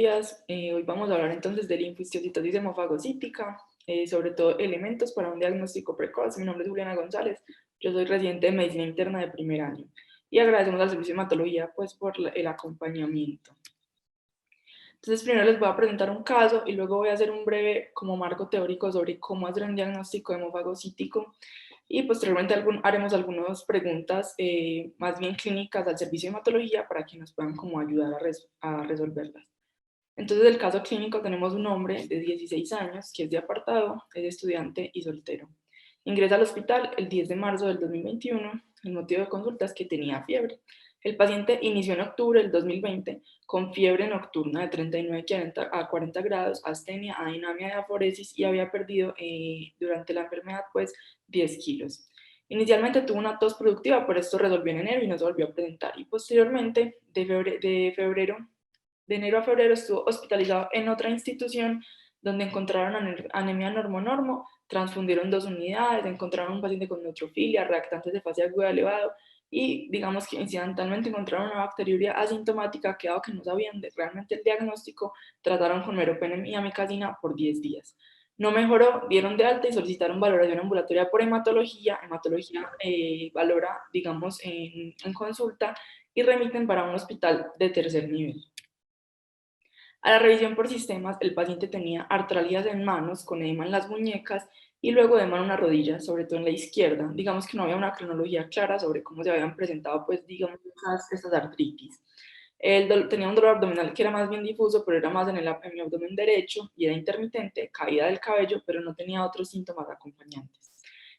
días. Hoy vamos a hablar entonces de linfostiosis hemofagocítica, sobre todo elementos para un diagnóstico precoz. Mi nombre es Juliana González, yo soy residente de medicina interna de primer año y agradecemos al servicio de hematología pues, por el acompañamiento. Entonces primero les voy a presentar un caso y luego voy a hacer un breve como marco teórico sobre cómo hacer un diagnóstico hemofagocítico y posteriormente haremos algunas preguntas más bien clínicas al servicio de hematología para que nos puedan como ayudar a resolverlas. Entonces, del caso clínico tenemos un hombre de 16 años que es de apartado, es estudiante y soltero. Ingresa al hospital el 10 de marzo del 2021. El motivo de consulta es que tenía fiebre. El paciente inició en octubre del 2020 con fiebre nocturna de 39 a 40 grados, astenia, adinamia de aforesis y había perdido durante la enfermedad pues 10 kilos. Inicialmente tuvo una tos productiva, pero esto resolvió en enero y no se volvió a presentar. Y posteriormente, de enero a febrero estuvo hospitalizado en otra institución donde encontraron anemia normo-normo, transfundieron 2 unidades, encontraron un paciente con neutrofilia, reactantes de fase aguda elevado y digamos que incidentalmente encontraron una bacteriuria asintomática que dado que no sabían realmente el diagnóstico, trataron con meropenem y amikacina por 10 días. No mejoró, dieron de alta y solicitaron valoración ambulatoria por hematología. Hematología valora, digamos, en consulta y remiten para un hospital de tercer nivel. A la revisión por sistemas, el paciente tenía artralgias en manos, con edema en las muñecas y luego edema en una rodilla, sobre todo en la izquierda. Digamos que no había una cronología clara sobre cómo se habían presentado, pues, digamos, estas artritis. Tenía un dolor abdominal que era más bien difuso, pero era más en el abdomen derecho y era intermitente, caída del cabello, pero no tenía otros síntomas acompañantes.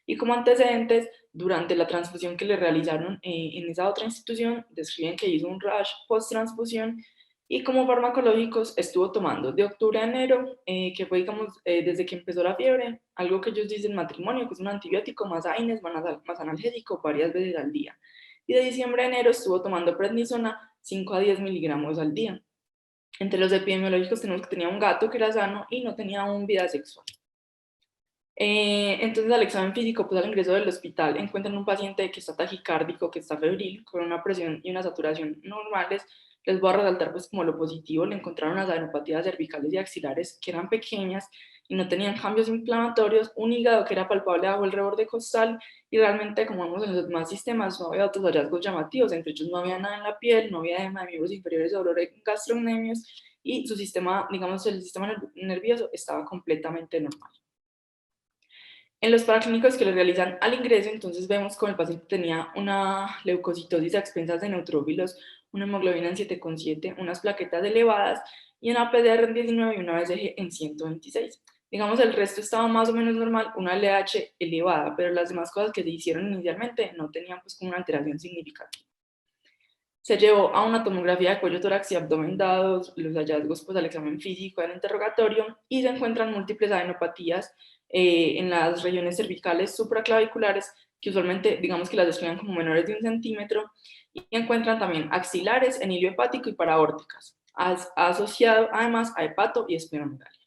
Y como antecedentes, durante la transfusión que le realizaron en esa otra institución, describen que hizo un rash post-transfusión y como farmacológicos estuvo tomando de octubre a enero, que fue, digamos, desde que empezó la fiebre, algo que ellos dicen matrimonio, que es un antibiótico más AINES, más analgésico, varias veces al día. Y de diciembre a enero estuvo tomando prednisona 5 a 10 miligramos al día. Entre los epidemiológicos tenemos que tenía un gato que era sano y no tenía aún vida sexual. Entonces al examen físico, pues al ingreso del hospital encuentran un paciente que está taquicárdico, que está febril, con una presión y una saturación normales. Les voy a resaltar pues como lo positivo, le encontraron unas adenopatías cervicales y axilares que eran pequeñas y no tenían cambios inflamatorios, un hígado que era palpable bajo el reborde costal y realmente como vemos en los demás sistemas no había otros hallazgos llamativos, entre ellos no había nada en la piel, no había edema de miembros inferiores o dolor en gastrocnemios y su sistema, digamos el sistema nervioso estaba completamente normal. En los paraclínicos que le realizan al ingreso, entonces vemos como el paciente tenía una leucocitosis a expensas de neutrófilos, una hemoglobina en 7,7, unas plaquetas elevadas y una PDR en 19 y una BCG en 126. Digamos, el resto estaba más o menos normal, una LH elevada, pero las demás cosas que se hicieron inicialmente no tenían pues como una alteración significativa. Se llevó a una tomografía de cuello, tórax y abdomen dados los hallazgos pues, al examen físico del interrogatorio y se encuentran múltiples adenopatías en las regiones cervicales supraclaviculares que usualmente digamos que las describen como menores de 1 centímetro y encuentran también axilares en hilio hepático y paraórticas, asociado además a hepato y esplenomegalia.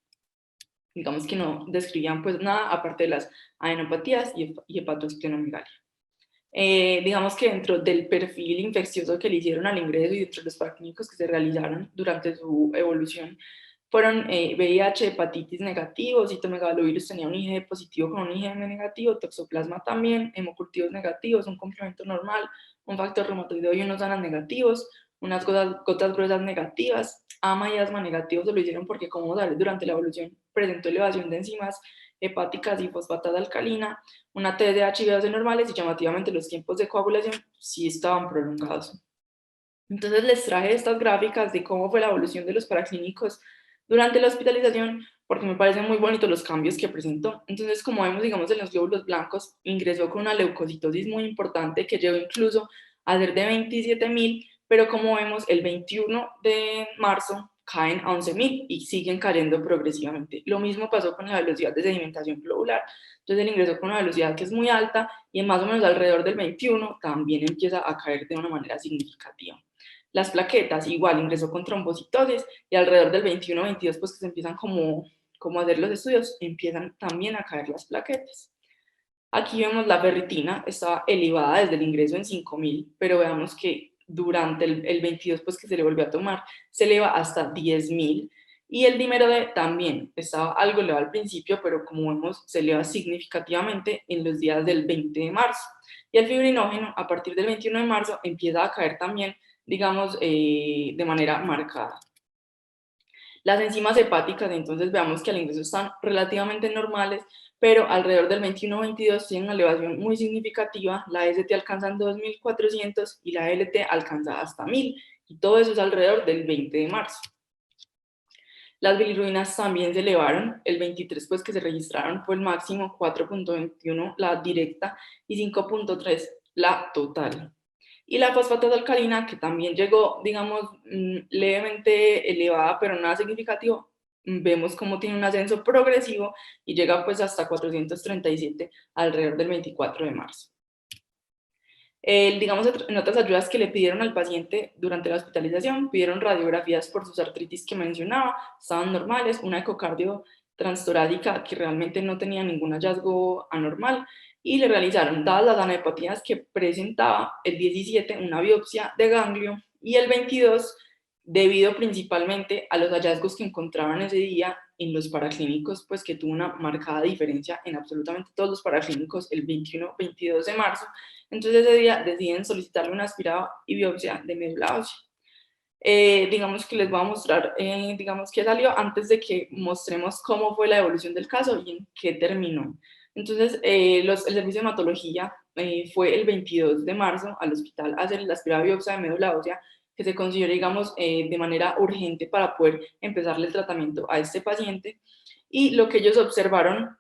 Digamos que no describían pues nada aparte de las adenopatías y hepatoesplenomegalia. Digamos que dentro del perfil infeccioso que le hicieron al ingreso y dentro de los paraclínicos que se realizaron durante su evolución fueron VIH, hepatitis negativo, citomegalovirus tenía un IgG positivo con un IgM negativo, toxoplasma también, hemocultivos negativos, un complemento normal, un factor reumatoideo y unos ANAS negativos, unas gotas gruesas negativas, AMA y asma negativos se lo hicieron porque como durante la evolución presentó elevación de enzimas hepáticas y fosfatasa alcalina, una TSH y B12 normales y llamativamente los tiempos de coagulación sí estaban prolongados. Entonces les traje estas gráficas de cómo fue la evolución de los paraclínicos durante la hospitalización porque me parecen muy bonitos los cambios que presentó. Entonces, como vemos, digamos, en los glóbulos blancos, ingresó con una leucocitosis muy importante que llegó incluso a ser de 27.000, pero como vemos, el 21 de marzo caen a 11.000 y siguen cayendo progresivamente. Lo mismo pasó con la velocidad de sedimentación globular. Entonces, él ingresó con una velocidad que es muy alta y en más o menos alrededor del 21 también empieza a caer de una manera significativa. Las plaquetas, igual, ingresó con trombocitosis y alrededor del 21-22, pues que se empiezan como a hacer los estudios, empiezan también a caer las plaquetas. Aquí vemos la ferritina, estaba elevada desde el ingreso en 5.000, pero veamos que durante el 22, pues que se le volvió a tomar, se eleva hasta 10.000. Y el dímero D también estaba algo elevado al principio, pero como vemos, se eleva significativamente en los días del 20 de marzo. Y el fibrinógeno, a partir del 21 de marzo, empieza a caer también, digamos, de manera marcada. Las enzimas hepáticas, entonces veamos que al ingreso están relativamente normales, pero alrededor del 21-22 tienen una elevación muy significativa. La ST alcanza en 2.400 y la LT alcanza hasta 1.000, y todo eso es alrededor del 20 de marzo. Las bilirrubinas también se elevaron, el 23 pues que se registraron fue el máximo, 4.21 la directa y 5.3 la total. Y la fosfatasa alcalina, que también llegó, digamos, levemente elevada, pero nada significativo, vemos cómo tiene un ascenso progresivo y llega pues hasta 437 alrededor del 24 de marzo. Digamos, en otras ayudas que le pidieron al paciente durante la hospitalización, pidieron radiografías por sus artritis que mencionaba, estaban normales, una ecocardio transtorácica que realmente no tenía ningún hallazgo anormal, y le realizaron, dadas las anapatías que presentaba, el 17 una biopsia de ganglio, y el 22, debido principalmente a los hallazgos que encontraban ese día en los paraclínicos, pues que tuvo una marcada diferencia en absolutamente todos los paraclínicos el 21-22 de marzo. Entonces ese día deciden solicitarle una aspirada y biopsia de médula ósea. Digamos que les voy a mostrar, digamos que salió antes de que mostremos cómo fue la evolución del caso y en qué terminó. Entonces, el servicio de hematología fue el 22 de marzo al hospital a hacer la aspirada biopsia de médula ósea, que se considera, digamos, de manera urgente para poder empezarle el tratamiento a este paciente. Y lo que ellos observaron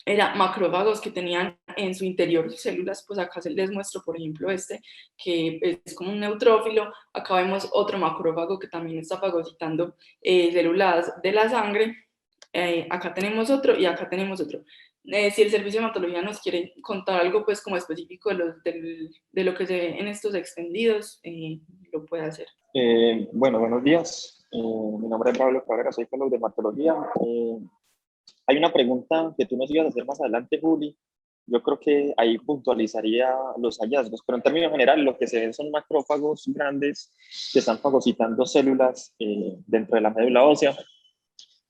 era macrófagos que tenían en su interior células, pues acá les muestro, por ejemplo, este, que es como un neutrófilo. Acá vemos otro macrófago que también está fagocitando células de la sangre. Acá tenemos otro y acá tenemos otro. Si el servicio de hematología nos quiere contar algo pues como específico de lo que se ve en estos extendidos, lo puede hacer. Bueno, buenos días. Mi nombre es Pablo Cabrera, soy fellow de hematología. Hay una pregunta que tú nos ibas a hacer más adelante, Juli. Yo creo que ahí puntualizaría los hallazgos, pero en términos generales lo que se ven son macrófagos grandes que están fagocitando células dentro de la médula ósea.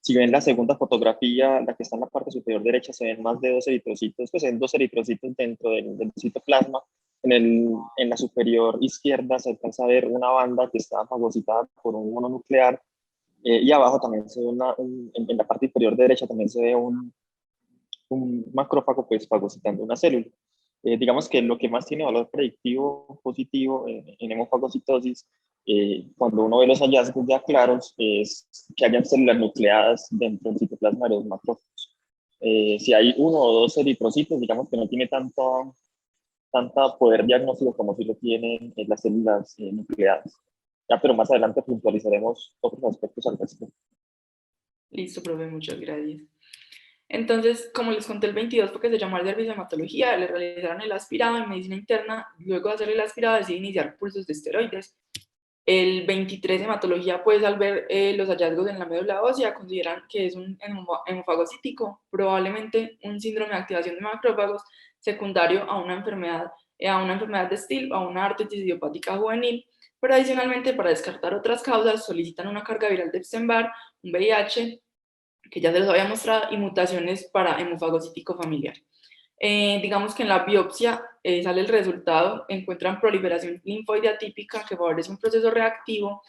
Si ven la segunda fotografía, la que está en la parte superior derecha, se ven más de 2 eritrocitos, pues se ven 2 eritrocitos dentro del citoplasma. En la superior izquierda se alcanza a ver una banda que está fagocitada por un mononuclear, y abajo también se ve en la parte inferior derecha también se ve un macrófago pues fagocitando una célula. Digamos que lo que más tiene valor predictivo positivo en hemofagocitosis, cuando uno ve los hallazgos ya claros, es que hayan células nucleadas dentro del citoplasma de los macrófagos. Si hay 1 o 2 eritrocitos, digamos que no tiene tanta poder diagnóstico como si lo tienen las células nucleadas. Ya, pero más adelante puntualizaremos otros aspectos al respecto. Listo, profe, muchas gracias. Entonces, como les conté, el 22 porque se llamó al servicio de hematología, le realizaron el aspirado en medicina interna. Luego de hacer el aspirado decide iniciar pulsos de esteroides. El 23 de hematología, pues al ver los hallazgos en la médula ósea, consideran que es un hemofagocítico, probablemente un síndrome de activación de macrófagos secundario a una enfermedad de Still o a una artritis idiopática juvenil. Pero adicionalmente, para descartar otras causas, solicitan una carga viral de Epstein-Barr, un VIH, que ya se los había mostrado, y mutaciones para hemofagocítico familiar. Digamos que en la biopsia sale el resultado, encuentran proliferación linfoide atípica que favorece un proceso reactivo,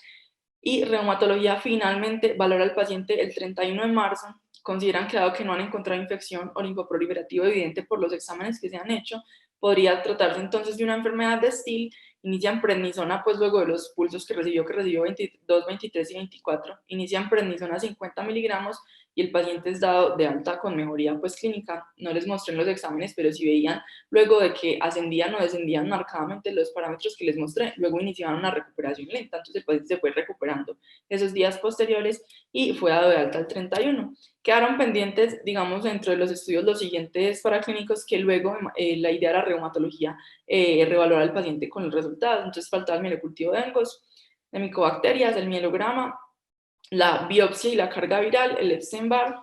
y reumatología finalmente valora al paciente el 31 de marzo, consideran que dado que no han encontrado infección o linfoproliferativo evidente por los exámenes que se han hecho, podría tratarse entonces de una enfermedad de Still. Inician prednisona, pues luego de los pulsos que recibió 22, 23 y 24, inician prednisona 50 miligramos, y el paciente es dado de alta con mejoría pues clínica. No les mostré en los exámenes, pero si veían luego de que ascendían o descendían marcadamente los parámetros que les mostré, luego iniciaban una recuperación lenta, entonces el paciente se fue recuperando esos días posteriores y fue dado de alta el 31. Quedaron pendientes, digamos, dentro de los estudios los siguientes paraclínicos, que luego la idea de la reumatología revaluar al paciente con el resultado. Entonces faltaba el mielocultivo de hongos, de micobacterias, el mielograma, la biopsia y la carga viral, el Epstein-Barr,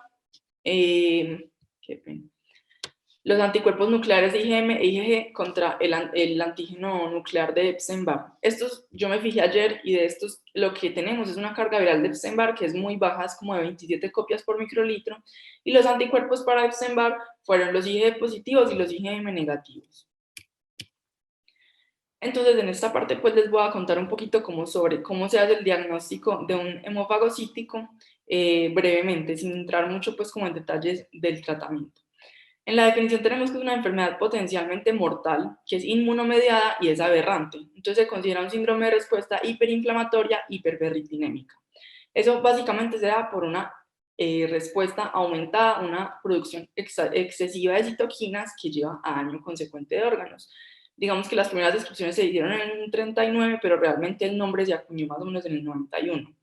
los anticuerpos nucleares de IgM e IgG contra el antígeno nuclear de Epstein-Barr. Estos, yo me fijé ayer, y de estos lo que tenemos es una carga viral de Epstein-Barr que es muy baja, es como de 27 copias por microlitro, y los anticuerpos para Epstein-Barr fueron los IgG positivos y los IgM negativos. Entonces, en esta parte, pues les voy a contar un poquito sobre cómo se hace el diagnóstico de un hemofagocítico, brevemente, sin entrar mucho pues como en detalles del tratamiento. En la definición tenemos que es una enfermedad potencialmente mortal, que es inmunomediada y es aberrante. Entonces se considera un síndrome de respuesta hiperinflamatoria hiperferritinémica. Eso básicamente se da por una respuesta aumentada, una producción excesiva de citoquinas que lleva a daño consecuente de órganos. Digamos que las primeras descripciones se hicieron en el 39, pero realmente el nombre se acuñó más o menos en el 91.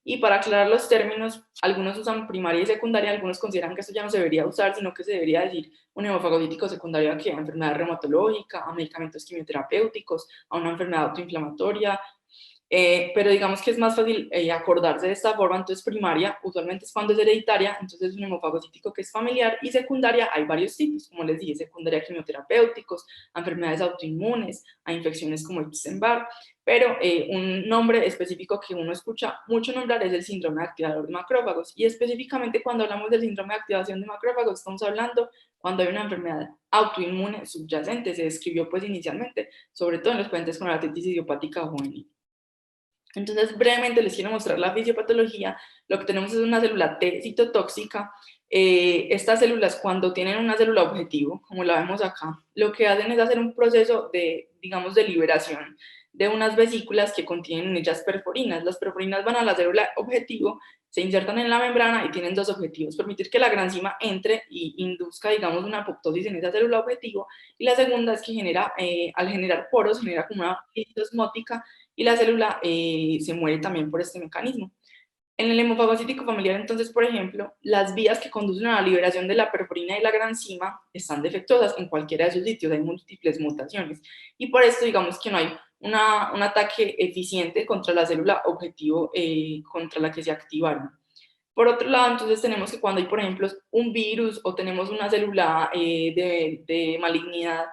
Y para aclarar los términos, algunos usan primaria y secundaria, algunos consideran que esto ya no se debería usar, sino que se debería decir un hemofagocítico secundario a enfermedad reumatológica, a medicamentos quimioterapéuticos, a una enfermedad autoinflamatoria, pero digamos que es más fácil acordarse de esta forma. Entonces primaria usualmente es cuando es hereditaria, entonces es un hemofagocítico que es familiar, y secundaria hay varios tipos, como les dije, secundaria a quimioterapéuticos, a enfermedades autoinmunes, a infecciones como Epstein-Barr, pero un nombre específico que uno escucha mucho nombrar es el síndrome activador de macrófagos, y específicamente cuando hablamos del síndrome de activación de macrófagos estamos hablando cuando hay una enfermedad autoinmune subyacente. Se describió pues inicialmente, sobre todo en los pacientes con artritis idiopática juvenil. Entonces, brevemente les quiero mostrar la fisiopatología. Lo que tenemos es una célula T citotóxica. Estas células, cuando tienen una célula objetivo, como la vemos acá, lo que hacen es hacer un proceso de, digamos, de liberación de unas vesículas que contienen en ellas perforinas. Las perforinas van a la célula objetivo, se insertan en la membrana y tienen dos objetivos: permitir que la granzima entre y induzca, digamos, una apoptosis en esa célula objetivo, y la segunda es que genera, al generar poros, genera como una crisis osmótica, y la célula se muere también por este mecanismo. En el hemofagocítico familiar, entonces, por ejemplo, las vías que conducen a la liberación de la perforina y la granzima están defectuosas en cualquiera de sus sitios, hay múltiples mutaciones, y por esto digamos que no hay un ataque eficiente contra la célula objetivo contra la que se activaron. Por otro lado, entonces tenemos que cuando hay, por ejemplo, un virus o tenemos una célula de malignidad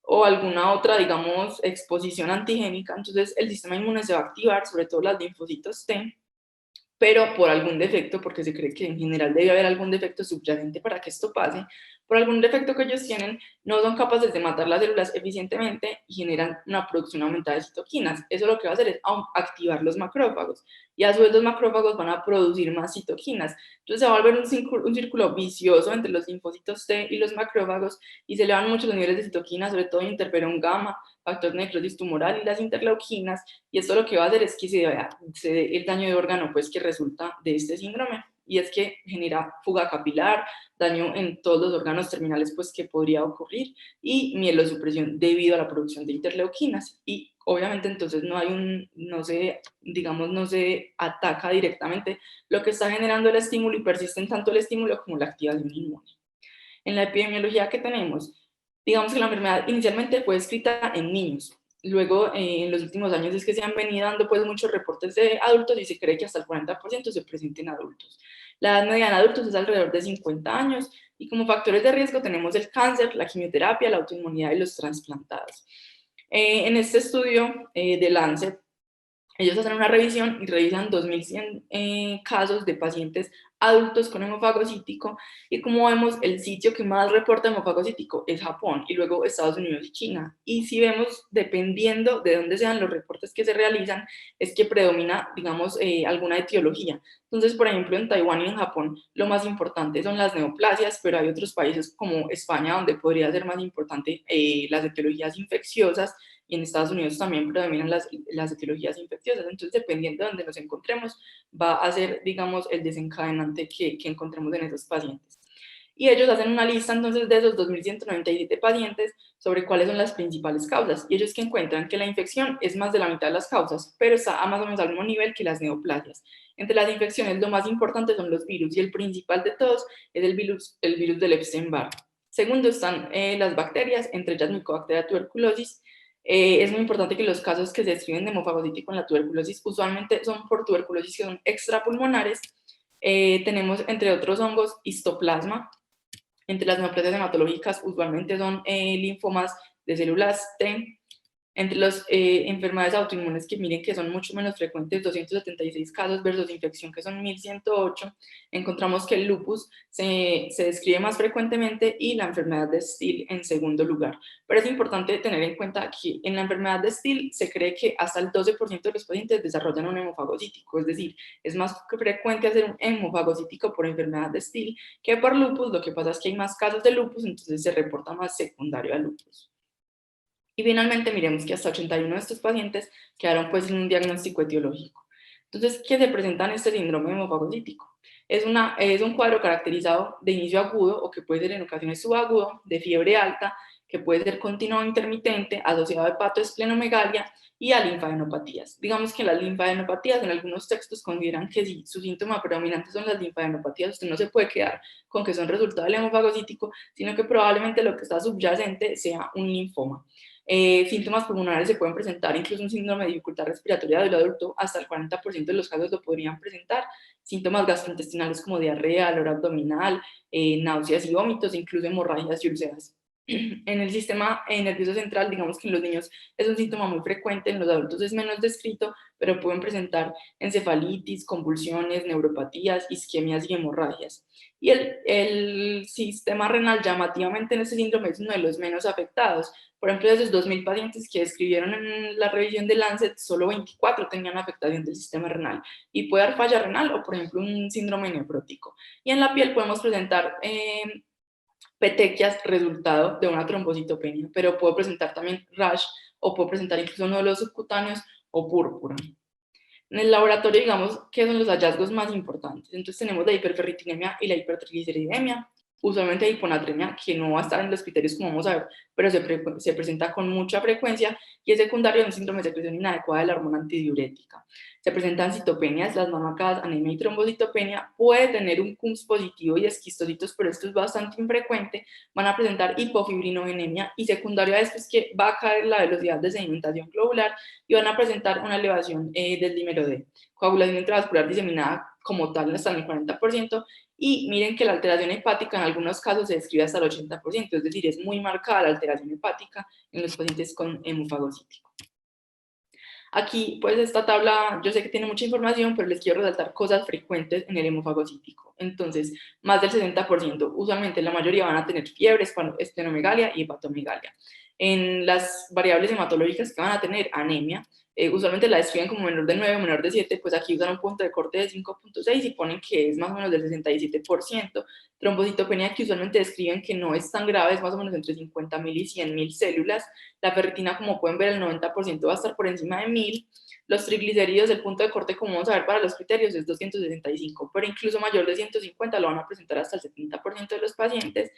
o alguna otra, digamos, exposición antigénica, entonces el sistema inmune se va a activar, sobre todo las linfocitos T, pero por algún defecto, porque se cree que en general debe haber algún defecto subyacente para que esto pase, por algún defecto que ellos tienen, no son capaces de matar las células eficientemente y generan una producción aumentada de citoquinas. Eso lo que va a hacer es activar los macrófagos, y a su vez los macrófagos van a producir más citoquinas. Entonces se va a volver un círculo vicioso entre los linfocitos T y los macrófagos, y se elevan mucho los niveles de citoquinas, sobre todo interferón gamma, factor de necrosis tumoral y las interleuquinas, y esto lo que va a hacer es que se dé el daño de órgano pues que resulta de este síndrome, y es que genera fuga capilar, daño en todos los órganos terminales pues que podría ocurrir, y mielosupresión debido a la producción de interleuquinas. Y obviamente entonces no se ataca directamente lo que está generando el estímulo, y persisten tanto el estímulo como la activación inmune. En la epidemiología que tenemos, digamos que la enfermedad inicialmente fue escrita en niños. Luego, en los últimos años es que se han venido dando pues muchos reportes de adultos, y se cree que hasta el 40% se presenta en adultos. La edad media en adultos es alrededor de 50 años, y como factores de riesgo tenemos el cáncer, la quimioterapia, la autoinmunidad y los trasplantados. En este estudio de Lancet, ellos hacen una revisión y revisan 2.100 casos de pacientes adultos con hemofagocítico, y como vemos, el sitio que más reporta hemofagocítico es Japón, y luego Estados Unidos y China. Y si vemos, dependiendo de dónde sean los reportes que se realizan, es que predomina, digamos, alguna etiología. Entonces, por ejemplo, en Taiwán y en Japón, lo más importante son las neoplasias, pero hay otros países como España donde podría ser más importante las etiologías infecciosas, y en Estados Unidos también predominan las etiologías infecciosas. Entonces, dependiendo de donde nos encontremos, va a ser, digamos, el desencadenante que encontremos en esos pacientes. Y ellos hacen una lista entonces de esos 2.197 pacientes sobre cuáles son las principales causas, y ellos que encuentran que la infección es más de la mitad de las causas, pero está a más o menos al mismo nivel que las neoplasias. Entre las infecciones, lo más importante son los virus, y el principal de todos es el virus del Epstein-Barr. Segundo están las bacterias, entre ellas Mycobacteria tuberculosis. Es muy importante que los casos que se describen de hemofagocítico en la tuberculosis usualmente son por tuberculosis que son extrapulmonares. Tenemos, entre otros hongos, histoplasma, Entre las neoplasias hematológicas usualmente son linfomas de células T. Entre las enfermedades autoinmunes, que miren que son mucho menos frecuentes, 276 casos versus infección que son 1108, encontramos que el lupus se describe más frecuentemente y la enfermedad de Still en segundo lugar. Pero es importante tener en cuenta que en la enfermedad de Still se cree que hasta el 12% de los pacientes desarrollan un hemofagocítico, es decir, es más frecuente hacer un hemofagocítico por enfermedad de Still que por lupus. Lo que pasa es que hay más casos de lupus, entonces se reporta más secundario a lupus. Y finalmente miremos que hasta 81 de estos pacientes quedaron pues en un diagnóstico etiológico. Entonces, ¿qué se presenta en este síndrome hemofagocítico? Es un cuadro caracterizado de inicio agudo o que puede ser en ocasiones subagudo, de fiebre alta, que puede ser continuo o intermitente, asociado a hepatoesplenomegalia y a linfadenopatías. Digamos que las linfadenopatías en algunos textos consideran que si su síntoma predominante son las linfadenopatías, usted no se puede quedar con que son resultado del hemofagocítico, sino que probablemente lo que está subyacente sea un linfoma. Síntomas pulmonares se pueden presentar, incluso un síndrome de dificultad respiratoria del adulto, hasta el 40% de los casos lo podrían presentar. Síntomas gastrointestinales como diarrea, dolor abdominal, náuseas y vómitos, incluso hemorragias y úlceras. En el sistema nervioso central, digamos que en los niños es un síntoma muy frecuente, en los adultos es menos descrito, pero pueden presentar encefalitis, convulsiones, neuropatías, isquemias y hemorragias. Y el sistema renal, llamativamente en este síndrome, es uno de los menos afectados. Por ejemplo, de esos 2.000 pacientes que describieron en la revisión de Lancet, solo 24 tenían afectación del sistema renal y puede dar falla renal o, por ejemplo, un síndrome nefrótico. Y en la piel podemos presentar petequias resultado de una trombocitopenia, pero puedo presentar también rash o puedo presentar incluso nódulos subcutáneos o púrpura. En el laboratorio, digamos, ¿qué son los hallazgos más importantes? Entonces tenemos la hiperferritinemia y la hipertrigliceridemia, usualmente hiponatremia, que no va a estar en los criterios como vamos a ver, pero se presenta con mucha frecuencia y es secundario de un síndrome de secreción inadecuada de la hormona antidiurética. Se presentan citopenias, las más marcadas, anemia y trombocitopenia, puede tener un CUMS positivo y esquistocitos, pero esto es bastante infrecuente. Van a presentar hipofibrinogenemia y secundario a esto es que va a caer la velocidad de sedimentación globular y van a presentar una elevación del dímero D. Coagulación intravascular diseminada como tal hasta el 40%, y miren que la alteración hepática en algunos casos se describe hasta el 80%, es decir, es muy marcada la alteración hepática en los pacientes con hemofagocítico. Aquí, pues esta tabla, yo sé que tiene mucha información, pero les quiero resaltar cosas frecuentes en el hemofagocítico. Entonces, más del 60%, usualmente la mayoría van a tener fiebre, esplenomegalia y hepatomegalia. En las variables hematológicas que van a tener anemia, usualmente la describen como menor de 9 o menor de 7, pues aquí usan un punto de corte de 5.6 y ponen que es más o menos del 67%. Trombocitopenia, que usualmente describen que no es tan grave, es más o menos entre 50.000 y 100.000 células. La ferritina, como pueden ver, el 90% va a estar por encima de 1.000. Los triglicéridos, el punto de corte, como vamos a ver para los criterios, es 265, pero incluso mayor de 150 lo van a presentar hasta el 70% de los pacientes.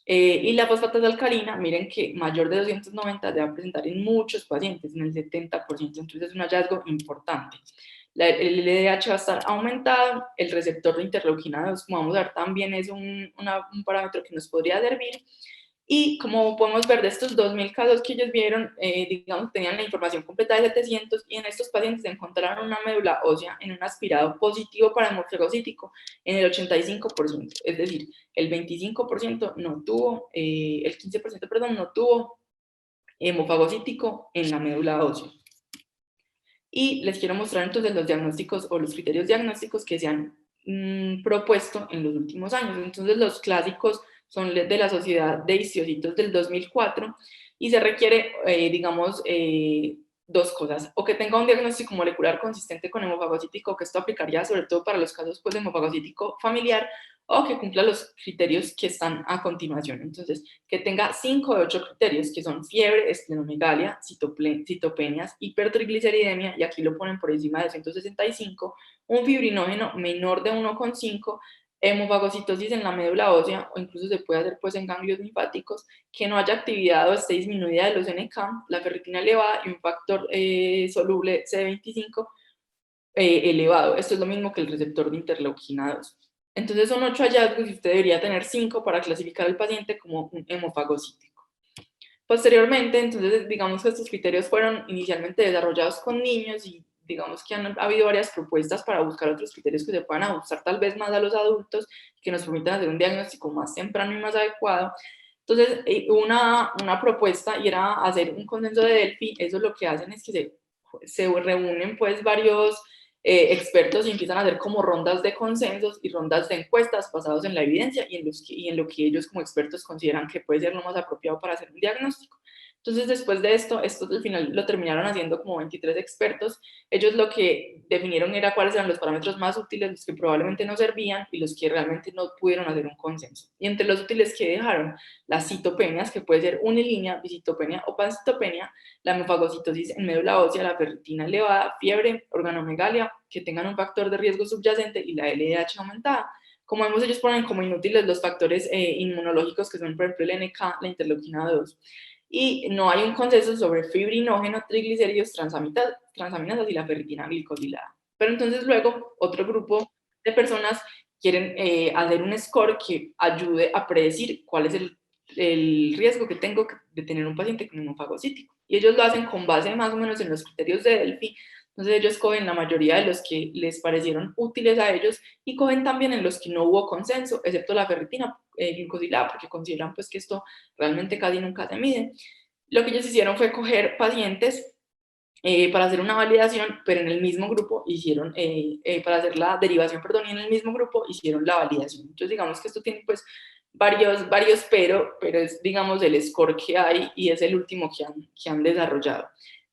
Y la fosfatasa alcalina, miren que mayor de 290 se va a presentar en muchos pacientes, en el 70%, entonces es un hallazgo importante. El LDH va a estar aumentado, el receptor de interleuquina 2, como vamos a ver, también es un parámetro que nos podría servir. Y como podemos ver de estos 2.000 casos que ellos vieron, digamos, tenían la información completa de 700 y en estos pacientes encontraron una médula ósea en un aspirado positivo para hemofagocítico en el 85%, es decir, el 25% no tuvo, el 15%, perdón, no tuvo hemofagocítico en la médula ósea. Y les quiero mostrar entonces los diagnósticos o los criterios diagnósticos que se han propuesto en los últimos años. Entonces los clásicos son de la Sociedad de Histiocytos del 2004 y se requiere, digamos, dos cosas, o que tenga un diagnóstico molecular consistente con hemofagocítico, que esto aplicaría sobre todo para los casos pues, de hemofagocítico familiar, o que cumpla los criterios que están a continuación. Entonces, que tenga 5 de 8 criterios, que son fiebre, esplenomegalia, citopenias, hipertrigliceridemia, y aquí lo ponen por encima de 165, un fibrinógeno menor de 1,5, hemofagocitosis en la médula ósea, o incluso se puede hacer pues en ganglios linfáticos, que no haya actividad o esté disminuida de los NK, la ferritina elevada y un factor soluble C25 elevado. Esto es lo mismo que el receptor de interleuquina 2. Entonces son 8 hallazgos y usted debería tener 5 para clasificar al paciente como un hemofagocítico. Posteriormente, entonces, digamos que estos criterios fueron inicialmente desarrollados con niños y digamos que han habido varias propuestas para buscar otros criterios que se puedan ajustar tal vez más a los adultos, que nos permitan hacer un diagnóstico más temprano y más adecuado. Entonces, hubo una propuesta y era hacer un consenso de Delphi. Eso lo que hacen es que se reúnen pues varios expertos y empiezan a hacer como rondas de consensos y rondas de encuestas basados en la evidencia y en lo que ellos como expertos consideran que puede ser lo más apropiado para hacer un diagnóstico. Entonces, después de esto al final lo terminaron haciendo como 23 expertos. Ellos lo que definieron era cuáles eran los parámetros más útiles, los que probablemente no servían y los que realmente no pudieron hacer un consenso. Y entre los útiles que dejaron, las citopenias, que puede ser unilínea, visitopenia o pancitopenia, la hemofagocitosis en médula ósea, la ferritina elevada, fiebre, organomegalia, que tengan un factor de riesgo subyacente y la LDH aumentada. Como vemos, ellos ponen como inútiles los factores inmunológicos que son, por ejemplo, el NK, la interleuquina 2. Y no hay un consenso sobre fibrinógeno, triglicéridos, transaminasas y la ferritina glicosilada. Pero entonces luego otro grupo de personas quieren hacer un score que ayude a predecir cuál es el riesgo que tengo de tener un paciente con hemofagocítico. Y ellos lo hacen con base más o menos en los criterios de Delphi. Entonces ellos cogen la mayoría de los que les parecieron útiles a ellos y cogen también en los que no hubo consenso, excepto la ferritina glicosilada, porque consideran pues que esto realmente casi nunca se mide. Lo que ellos hicieron fue coger pacientes para hacer una validación, pero en el mismo grupo hicieron, para hacer la derivación, perdón, y en el mismo grupo hicieron la validación. Entonces digamos que esto tiene pues varios pero es digamos el score que hay y es el último que han desarrollado.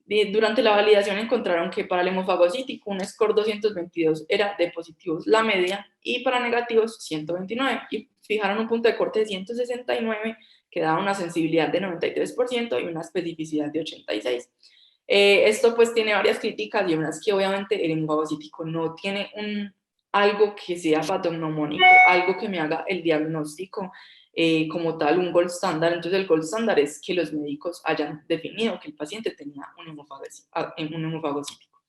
Durante la validación encontraron que para el hemofagocítico un score 222 era de positivos la media y para negativos 129 y fijaron un punto de corte de 169 que daba una sensibilidad de 93% y una especificidad de 86%. Esto pues tiene varias críticas y unas que obviamente el hemofagocítico no tiene algo que sea patognomónico, algo que me haga el diagnóstico como tal, un gold standard. Entonces el gold standard es que los médicos hayan definido que el paciente tenía un hemofagocítico.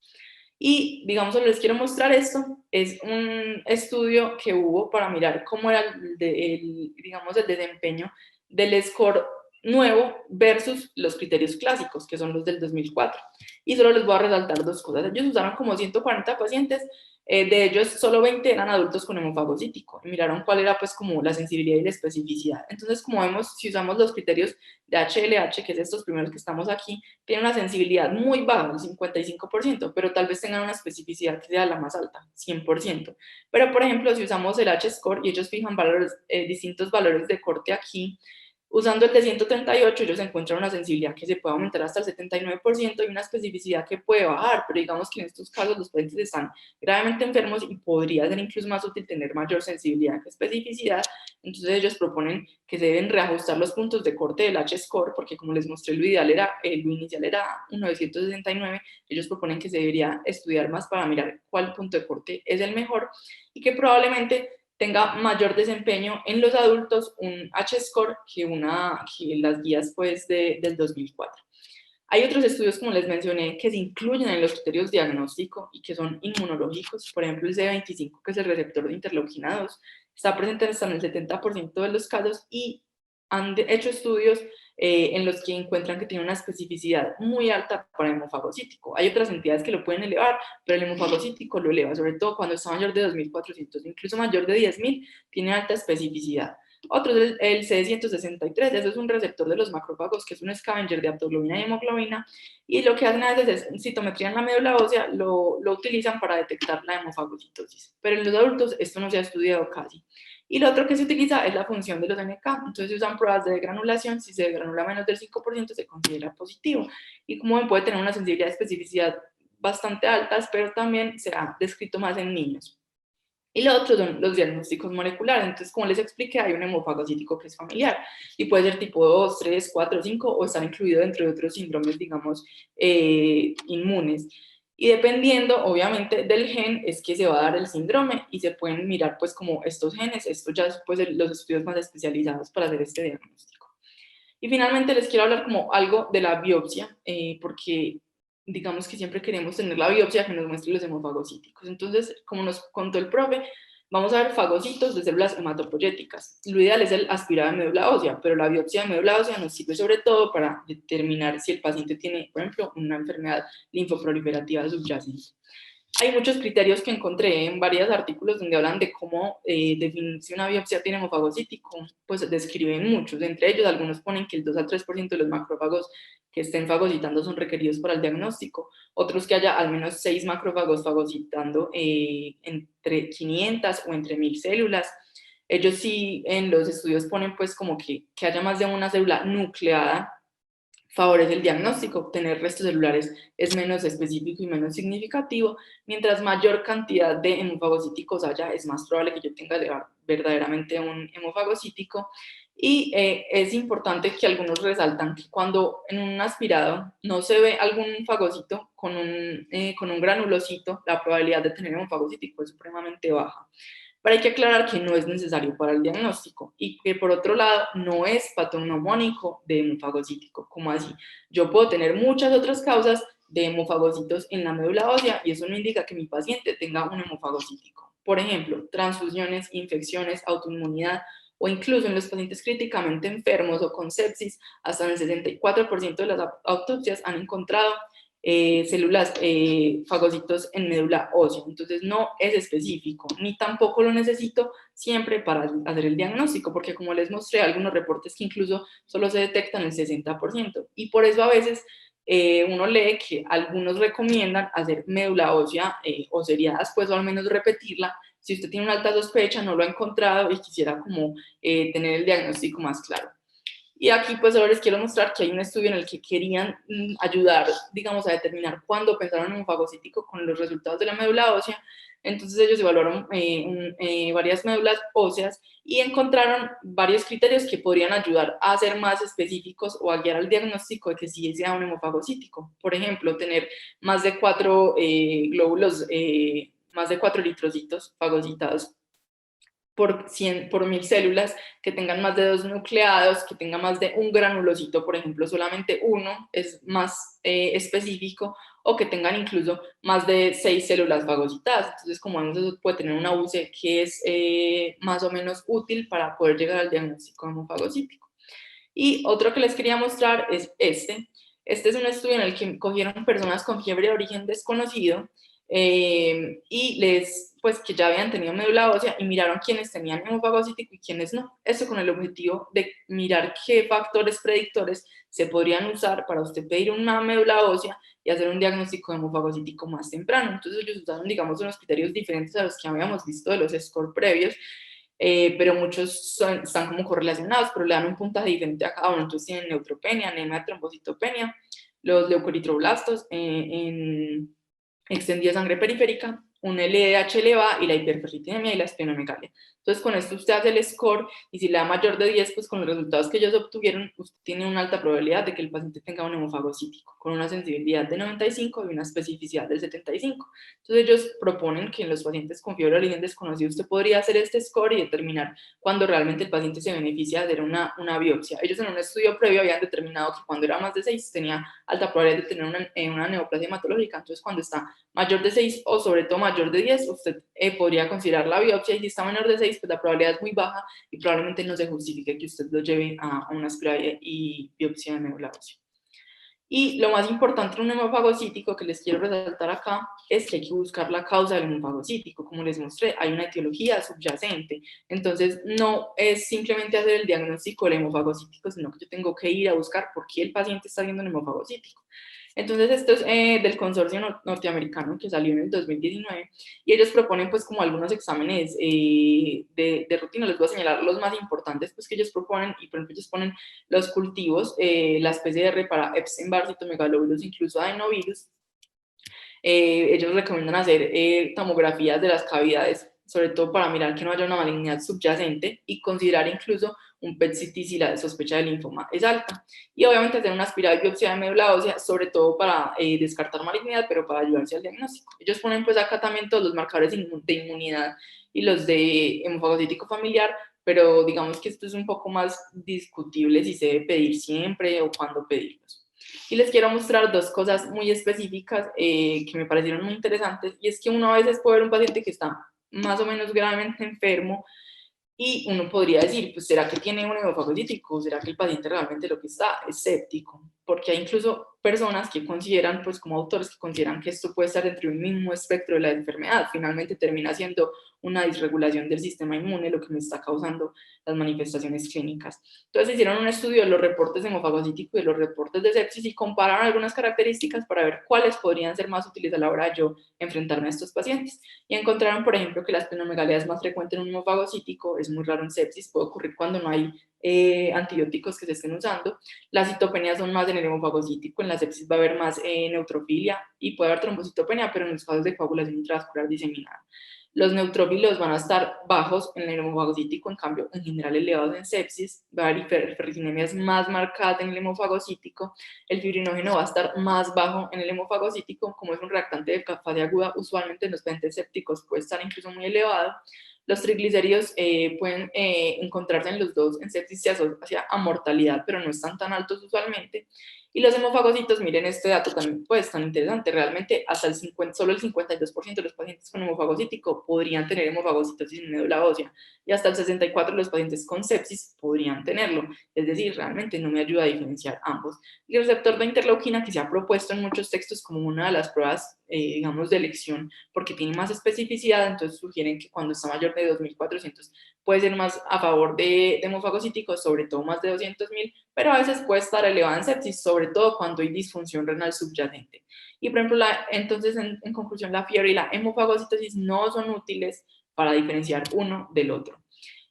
Y digamos, solo les quiero mostrar esto, es un estudio que hubo para mirar cómo era digamos, el desempeño del score nuevo versus los criterios clásicos, que son los del 2004. Y solo les voy a resaltar dos cosas. Ellos usaron como 140 pacientes, de ellos solo 20 eran adultos con hemofagocítico, y miraron cuál era pues como la sensibilidad y la especificidad. Entonces, como vemos, si usamos los criterios de HLH, que es estos primeros que estamos aquí, tienen una sensibilidad muy baja, el 55%, pero tal vez tengan una especificidad que sea la más alta, 100%. Pero, por ejemplo, si usamos el H-score y ellos fijan distintos valores de corte aquí, usando el de 138, ellos encuentran una sensibilidad que se puede aumentar hasta el 79% y una especificidad que puede bajar, pero digamos que en estos casos los pacientes están gravemente enfermos y podría ser incluso más útil tener mayor sensibilidad que especificidad. Entonces ellos proponen que se deben reajustar los puntos de corte del H-score, porque como les mostré, lo inicial era 969, ellos proponen que se debería estudiar más para mirar cuál punto de corte es el mejor y que probablemente tenga mayor desempeño en los adultos un H-score que las guías pues del 2004. Hay otros estudios, como les mencioné, que se incluyen en los criterios diagnósticos y que son inmunológicos. Por ejemplo, el CD25, que es el receptor de interleuquina 2, está presente hasta en el 70% de los casos y han hecho estudios en los que encuentran que tiene una especificidad muy alta para el hemofagocítico. Hay otras entidades que lo pueden elevar, pero el hemofagocítico lo eleva, sobre todo cuando está mayor de 2.400, incluso mayor de 10.000, tiene alta especificidad. Otro es el CD163, eso es un receptor de los macrófagos, que es un scavenger de aptoglobina y hemoglobina, y lo que hacen a veces es citometría en la médula ósea, lo utilizan para detectar la hemofagocitosis. Pero en los adultos esto no se ha estudiado casi. Y lo otro que se utiliza es la función de los NK. Entonces se usan pruebas de degranulación. Si se degranula menos del 5% se considera positivo. Y como puede tener una sensibilidad y especificidad bastante altas, pero también se ha descrito más en niños. Y lo otro son los diagnósticos moleculares. Entonces, como les expliqué, hay un hemofagocítico que es familiar y puede ser tipo 2, 3, 4, 5 o estar incluido dentro de otros síndromes, digamos, inmunes. Y dependiendo, obviamente, del gen es que se va a dar el síndrome y se pueden mirar pues como estos genes, esto ya es pues los estudios más especializados para hacer este diagnóstico. Y finalmente les quiero hablar como algo de la biopsia, porque digamos que siempre queremos tener la biopsia que nos muestre los hemofagocíticos. Entonces, como nos contó el profe, Vamos a ver fagocitos de células hematopoyéticas. Lo ideal es el aspirado de médula ósea, pero la biopsia de médula ósea nos sirve sobre todo para determinar si el paciente tiene, por ejemplo, una enfermedad linfoproliferativa subyacente. Hay muchos criterios que encontré en varios artículos donde hablan de cómo definir si una biopsia tiene hemofagocítico, pues describen muchos. Entre ellos, algunos ponen que el 2 al 3% de los macrófagos que estén fagocitando son requeridos para el diagnóstico. Otros que haya al menos 6 macrófagos fagocitando entre 500 o entre 1000 células. Ellos sí en los estudios ponen pues como que haya más de una célula nucleada favorece el diagnóstico. Obtener restos celulares es menos específico y menos significativo. Mientras mayor cantidad de hemofagocíticos haya, es más probable que yo tenga verdaderamente un hemofagocítico. Y es importante que algunos resaltan que cuando en un aspirado no se ve algún fagocito con un granulocito, la probabilidad de tener hemofagocítico es supremamente baja. Pero hay que aclarar que no es necesario para el diagnóstico y que por otro lado no es patognomónico de hemofagocítico. ¿Cómo así? Yo puedo tener muchas otras causas de hemofagocitos en la médula ósea y eso no indica que mi paciente tenga un hemofagocítico. Por ejemplo, transfusiones, infecciones, autoinmunidad o incluso en los pacientes críticamente enfermos o con sepsis, hasta en el 64% de las autopsias han encontrado células, fagocitos en médula ósea. Entonces no es específico, ni tampoco lo necesito siempre para hacer el diagnóstico, porque como les mostré, algunos reportes que incluso solo se detectan el 60%. Y por eso a veces uno lee que algunos recomiendan hacer médula ósea o seriadas, pues o al menos repetirla. Si usted tiene una alta sospecha, no lo ha encontrado y quisiera como tener el diagnóstico más claro. Y aquí pues ahora les quiero mostrar que hay un estudio en el que querían ayudar, digamos, a determinar cuándo pensaron en un fagocítico con los resultados de la médula ósea. Entonces ellos evaluaron varias médulas óseas y encontraron varios criterios que podrían ayudar a ser más específicos o a guiar al diagnóstico de que sí sea un hemofagocítico. Por ejemplo, tener más de 4 glóbulos, más de 4 eritrocitos fagocitados por 100, por 1000 células, que tengan más de 2 nucleados, que tengan más de un granulocito, por ejemplo, solamente uno es más específico, o que tengan incluso más de 6 células fagocitadas. Entonces, como vemos, eso puede tener una UCE que es más o menos útil para poder llegar al diagnóstico hemofagocítico. Y otro que les quería mostrar es este. Este es un estudio en el que cogieron personas con fiebre de origen desconocido y pues que ya habían tenido médula ósea y miraron quiénes tenían hemofagocítico y quiénes no. Esto con el objetivo de mirar qué factores predictores se podrían usar para usted pedir una médula ósea y hacer un diagnóstico de hemofagocítico más temprano. Entonces ellos usaron, digamos, unos criterios diferentes a los que habíamos visto de los score previos, pero muchos están como correlacionados, pero le dan un puntaje diferente a cada uno. Entonces tienen neutropenia, anemia, trombocitopenia, los leucoritroblastos en extendida sangre periférica, un LDH elevado y la hiperferritemia y la esplenomegalia. Entonces con esto usted hace el score y si le da mayor de 10, pues con los resultados que ellos obtuvieron, usted tiene una alta probabilidad de que el paciente tenga un hemofagocítico, con una sensibilidad de 95 y una especificidad del 75. Entonces ellos proponen que en los pacientes con fiebre de origen desconocido usted podría hacer este score y determinar cuando realmente el paciente se beneficia de hacer una biopsia. Ellos en un estudio previo habían determinado que cuando era más de 6 tenía alta probabilidad de tener una neoplasia hematológica. Entonces cuando está mayor de 6 o sobre todo mayor de 10, usted podría considerar la biopsia, y si está menor de 6, pues la probabilidad es muy baja y probablemente no se justifique que usted lo lleve a una aspirada y biopsia de médula ósea. Y lo más importante en un hemofagocítico que les quiero resaltar acá es que hay que buscar la causa del hemofagocítico. Como les mostré, hay una etiología subyacente. Entonces, no es simplemente hacer el diagnóstico del hemofagocítico, sino que yo tengo que ir a buscar por qué el paciente está viendo un hemofagocítico. Entonces, esto es del consorcio norteamericano que salió en el 2019 y ellos proponen pues como algunos exámenes de rutina. Les voy a señalar los más importantes pues que ellos proponen y por ejemplo ellos ponen los cultivos, las PCR para Epstein-Barr, citomegalóvirus, incluso adenovirus. Ellos recomiendan hacer tomografías de las cavidades, sobre todo para mirar que no haya una malignidad subyacente y considerar incluso un PET-CT si la sospecha de linfoma es alta. Y obviamente hacer una aspirada de biopsia de médula ósea, sobre todo para descartar malignidad, pero para ayudarse al diagnóstico. Ellos ponen pues acá también todos los marcadores de inmunidad y los de hemofagocítico familiar, pero digamos que esto es un poco más discutible si se debe pedir siempre o cuándo pedirlos. Y les quiero mostrar dos cosas muy específicas que me parecieron muy interesantes, y es que uno a veces puede ver un paciente que está más o menos gravemente enfermo, y uno podría decir, pues, ¿será que tiene un hemofagocítico? ¿Será que el paciente realmente lo que está es séptico? Porque hay incluso personas que consideran, pues como autores, que consideran que esto puede estar dentro de un mismo espectro de la enfermedad. Finalmente termina siendo una disregulación del sistema inmune lo que me está causando las manifestaciones clínicas. Entonces hicieron un estudio de los reportes de hemofagocítico y de los reportes de sepsis y compararon algunas características para ver cuáles podrían ser más útiles a la hora de yo enfrentarme a estos pacientes. Y encontraron, por ejemplo, que la esplenomegalia es más frecuente en un hemofagocítico, es muy raro en sepsis, puede ocurrir cuando no hay antibióticos que se estén usando. Las citopenias son más en el hemofagocítico, en la sepsis va a haber más neutrofilia y puede haber trombocitopenia, pero en los casos de coagulación intravascular diseminada. Los neutrófilos van a estar bajos en el hemofagocítico, en cambio, en general elevados en sepsis. Va a haber ferritinemias más marcadas en el hemofagocítico. El fibrinógeno va a estar más bajo en el hemofagocítico, como es un reactante de fase aguda, usualmente en los pacientes sépticos puede estar incluso muy elevado. Los triglicéridos pueden encontrarse en los dos, en sepsis se asocia a mortalidad, pero no están tan altos usualmente. Y los hemofagocitos, miren este dato también pues tan interesante, realmente hasta el 50, solo el 52% de los pacientes con hemofagocítico podrían tener hemofagocitosis en médula ósea y hasta el 64% de los pacientes con sepsis podrían tenerlo, es decir, realmente no me ayuda a diferenciar ambos. Y el receptor de interleuquina, que se ha propuesto en muchos textos como una de las pruebas, digamos, de elección, porque tiene más especificidad, entonces sugieren que cuando está mayor de 2.400 puede ser más a favor de hemofagocíticos, sobre todo más de 200.000, pero a veces puede estar elevada en sepsis, sobre todo cuando hay disfunción renal subyacente. Y por ejemplo, entonces en conclusión, la fiebre y la hemofagocitosis no son útiles para diferenciar uno del otro.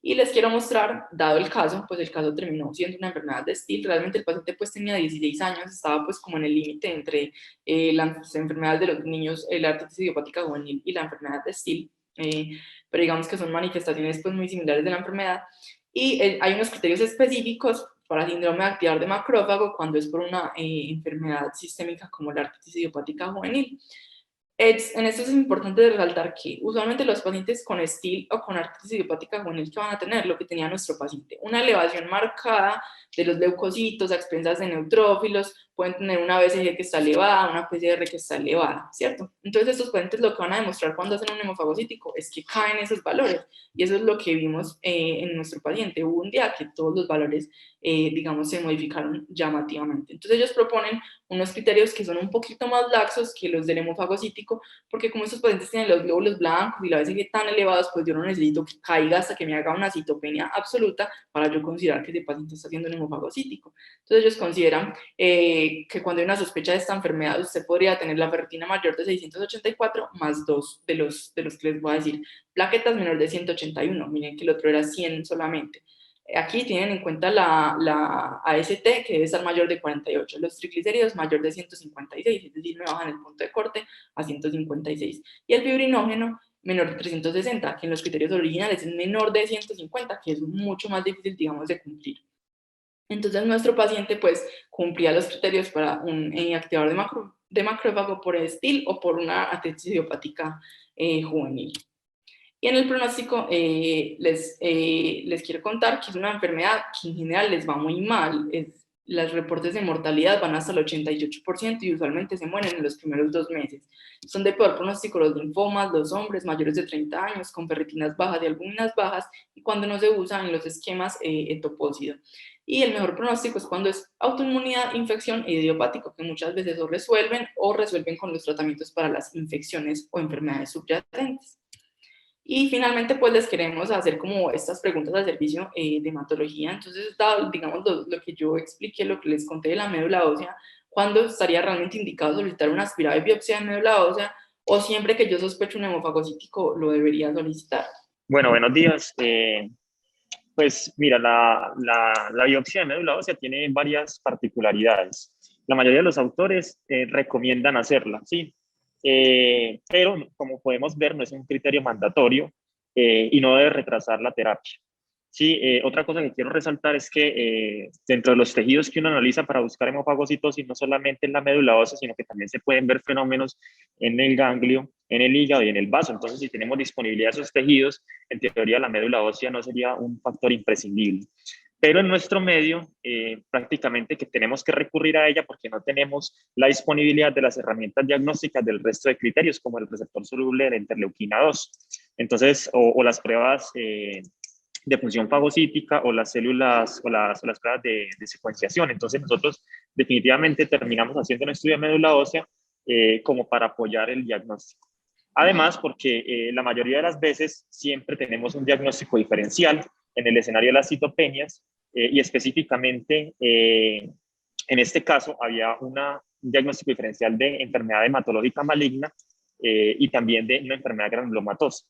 Y les quiero mostrar, dado el caso, pues el caso terminó siendo una enfermedad de Still. Realmente el paciente pues tenía 16 años, estaba pues como en el límite entre las enfermedades de los niños, la artritis idiopática juvenil y la enfermedad de Still, pero digamos que son manifestaciones pues muy similares de la enfermedad. Y hay unos criterios específicos para síndrome de activar de macrófago cuando es por una enfermedad sistémica como la artritis idiopática juvenil. En esto es importante resaltar que usualmente los pacientes con STIL o con artritis idiopática juvenil que van a tener lo que tenía nuestro paciente, una elevación marcada de los leucocitos a expensas de neutrófilos, pueden tener una BCG que está elevada, una PCR que está elevada, ¿cierto? Entonces estos pacientes lo que van a demostrar cuando hacen un hemofagocítico es que caen esos valores y eso es lo que vimos en nuestro paciente. Hubo un día que todos los valores, digamos, se modificaron llamativamente. Entonces ellos proponen unos criterios que son un poquito más laxos que los del hemofagocítico, porque como estos pacientes tienen los glóbulos blancos y la BCG tan elevados, pues yo no necesito que caiga hasta que me haga una citopenia absoluta para yo considerar que ese paciente está haciendo un hemofagocítico. Entonces ellos consideran que cuando hay una sospecha de esta enfermedad, usted podría tener la ferritina mayor de 684 más dos de los que les voy a decir, plaquetas menor de 181, miren que el otro era 100 solamente. Aquí tienen en cuenta la AST, que debe estar mayor de 48, los triglicéridos mayor de 156, es decir, me bajan el punto de corte a 156, y el fibrinógeno menor de 360, que en los criterios originales es menor de 150, que es mucho más difícil, digamos, de cumplir. Entonces nuestro paciente pues cumplía los criterios para un activador de macrófago por STIL o por una artritis idiopática juvenil. Y en el pronóstico les quiero contar que es una enfermedad que en general les va muy mal. Los reportes de mortalidad van hasta el 88% y usualmente se mueren en los primeros 2 meses. Son de peor pronóstico los linfomas, los hombres mayores de 30 años con ferritinas bajas y albuminas bajas y cuando no se usan en los esquemas etopósido. Y el mejor pronóstico es cuando es autoinmunidad, infección e idiopático, que muchas veces o resuelven con los tratamientos para las infecciones o enfermedades subyacentes. Y finalmente, pues les queremos hacer como estas preguntas al servicio de hematología. Entonces, dado, digamos, lo que yo expliqué, lo que les conté de la médula ósea, ¿cuándo estaría realmente indicado solicitar una aspirada de biopsia de médula ósea? O siempre que yo sospecho un hemofagocítico, lo debería solicitar. Bueno, buenos días. Pues mira, la biopsia de médula ósea tiene varias particularidades. La mayoría de los autores recomiendan hacerla, ¿sí? Pero como podemos ver, no es un criterio mandatorio y no debe retrasar la terapia. Sí, otra cosa que quiero resaltar es que dentro de los tejidos que uno analiza para buscar hemofagocitosis, no solamente en la médula ósea, sino que también se pueden ver fenómenos en el ganglio, en el hígado y en el vaso. Entonces, si tenemos disponibilidad de esos tejidos, en teoría la médula ósea no sería un factor imprescindible. Pero en nuestro medio, prácticamente que tenemos que recurrir a ella porque no tenemos la disponibilidad de las herramientas diagnósticas del resto de criterios, como el receptor soluble de la interleuquina 2. Entonces, o las pruebas de función fagocítica o las células o las pruebas de secuenciación. Entonces, nosotros definitivamente terminamos haciendo un estudio de médula ósea como para apoyar el diagnóstico. Además, porque la mayoría de las veces siempre tenemos un diagnóstico diferencial en el escenario de las citopenias y específicamente en este caso había un diagnóstico diferencial de enfermedad hematológica maligna y también de una enfermedad granulomatosa.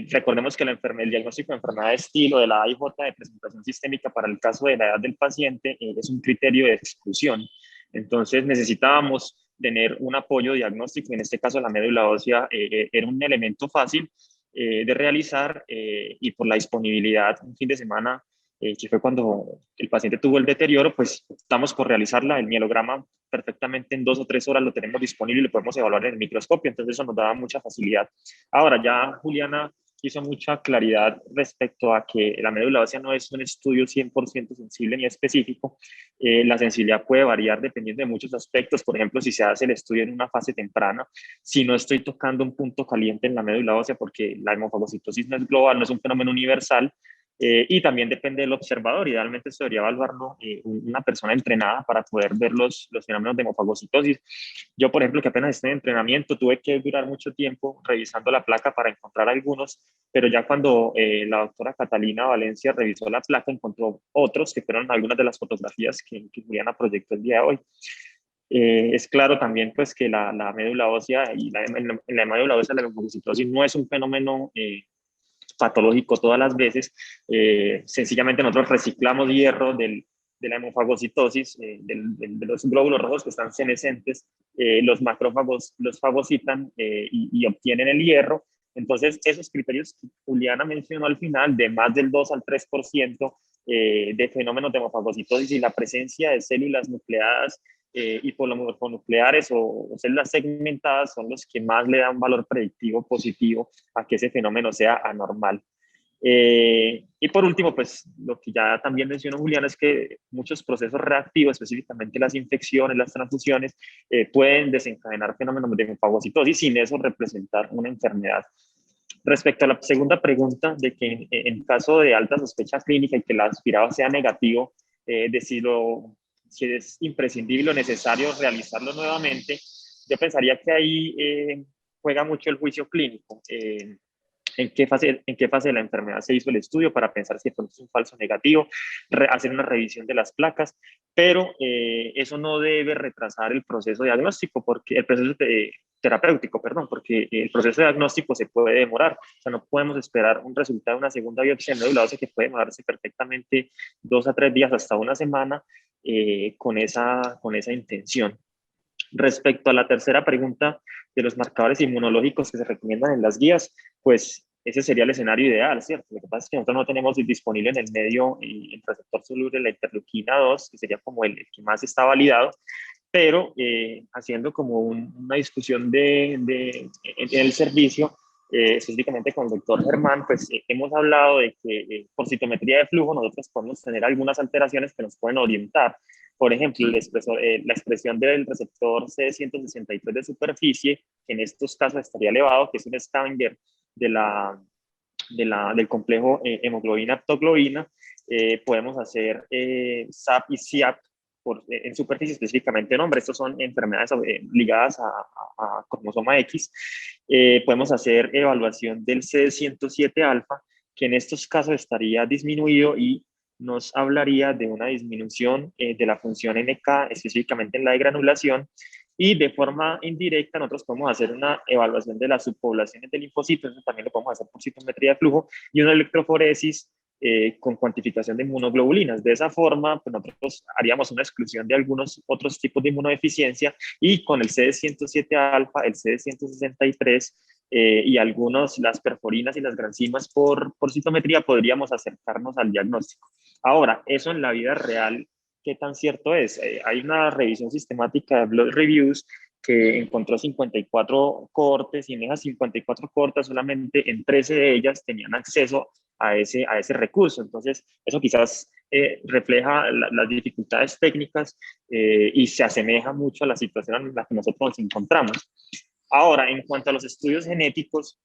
Recordemos que el diagnóstico de enfermedad de estilo de la AIJ de presentación sistémica para el caso de la edad del paciente es un criterio de exclusión. Entonces necesitábamos tener un apoyo diagnóstico, en este caso la médula ósea era un elemento fácil de realizar y por la disponibilidad un fin de semana que fue cuando el paciente tuvo el deterioro, pues estamos por realizarla. El mielograma perfectamente en 2 o 3 horas lo tenemos disponible y lo podemos evaluar en el microscopio, entonces eso nos daba mucha facilidad. Ahora ya Juliana hizo mucha claridad respecto a que la médula ósea no es un estudio 100% sensible ni específico. La sensibilidad puede variar dependiendo de muchos aspectos, por ejemplo, si se hace el estudio en una fase temprana, si no estoy tocando un punto caliente en la médula ósea, porque la hemofagocitosis no es global, no es un fenómeno universal, y también depende del observador. Idealmente se debería evaluarlo una persona entrenada para poder ver los fenómenos de hemofagocitosis. Yo, por ejemplo, que apenas estoy en entrenamiento, tuve que durar mucho tiempo revisando la placa para encontrar algunos, pero ya cuando la doctora Catalina Valencia revisó la placa, encontró otros que fueron algunas de las fotografías que Juliana proyectó el día de hoy. Es claro también pues que la médula ósea y la médula ósea la hemofagocitosis no es un fenómeno patológico todas las veces. Sencillamente nosotros reciclamos hierro de la hemofagocitosis, de los glóbulos rojos que están senescentes, los macrófagos los fagocitan y obtienen el hierro. Entonces, esos criterios que Juliana mencionó al final, de más del 2 al 3% de fenómenos de hemofagocitosis y la presencia de células nucleadas hiponucleares o células segmentadas, son los que más le dan valor predictivo positivo a que ese fenómeno sea anormal. Y por último, pues lo que ya también mencionó Julián es que muchos procesos reactivos, específicamente las infecciones, las transfusiones, pueden desencadenar fenómenos de hemofagocitosis sin eso representar una enfermedad. Respecto a la segunda pregunta de que en caso de alta sospecha clínica y que el aspirado sea negativo, si es imprescindible o necesario realizarlo nuevamente, yo pensaría que ahí juega mucho el juicio clínico. ¿En qué fase de la enfermedad se hizo el estudio para pensar si es un falso negativo, hacer una revisión de las placas, pero eso no debe retrasar el proceso diagnóstico, porque el proceso terapéutico, perdón, porque el proceso diagnóstico se puede demorar. O sea, no podemos esperar un resultado de una segunda biopsia de médula ósea que puede demorarse perfectamente 2 a 3 días hasta una semana con esa intención. Respecto a la tercera pregunta de los marcadores inmunológicos que se recomiendan en las guías, pues ese sería el escenario ideal, ¿cierto? Lo que pasa es que nosotros no tenemos disponible en el medio el receptor soluble de la interleuquina 2, que sería como el que más está validado, pero haciendo como una discusión en el servicio, específicamente con el doctor Germán, pues hemos hablado de que por citometría de flujo nosotros podemos tener algunas alteraciones que nos pueden orientar. Por ejemplo, la expresión del receptor C163 de superficie, que en estos casos estaría elevado, que es un scavenger de del complejo hemoglobina-aptoglobina. Podemos hacer SAP y SIAP en superficie, específicamente nombre. Estos son enfermedades ligadas a cromosoma X. Podemos hacer evaluación del CD107 alfa, que en estos casos estaría disminuido y nos hablaría de una disminución de la función NK, específicamente en la degranulación, y de forma indirecta nosotros podemos hacer una evaluación de las subpoblaciones de linfocitos, eso también lo podemos hacer por citometría de flujo, y una electroforesis con cuantificación de inmunoglobulinas. De esa forma, pues nosotros haríamos una exclusión de algunos otros tipos de inmunodeficiencia y con el CD107 alfa, el CD163 y algunos, las perforinas y las granzimas por citometría, podríamos acercarnos al diagnóstico. Ahora, eso en la vida real, ¿qué tan cierto es? Hay una revisión sistemática de Blood Reviews que encontró 54 cortes y en esas 54 cortes solamente en 13 de ellas tenían acceso a ese recurso. Entonces, eso quizás refleja las dificultades técnicas y se asemeja mucho a la situación en la que nosotros nos encontramos. Ahora, en cuanto a los estudios genéticos,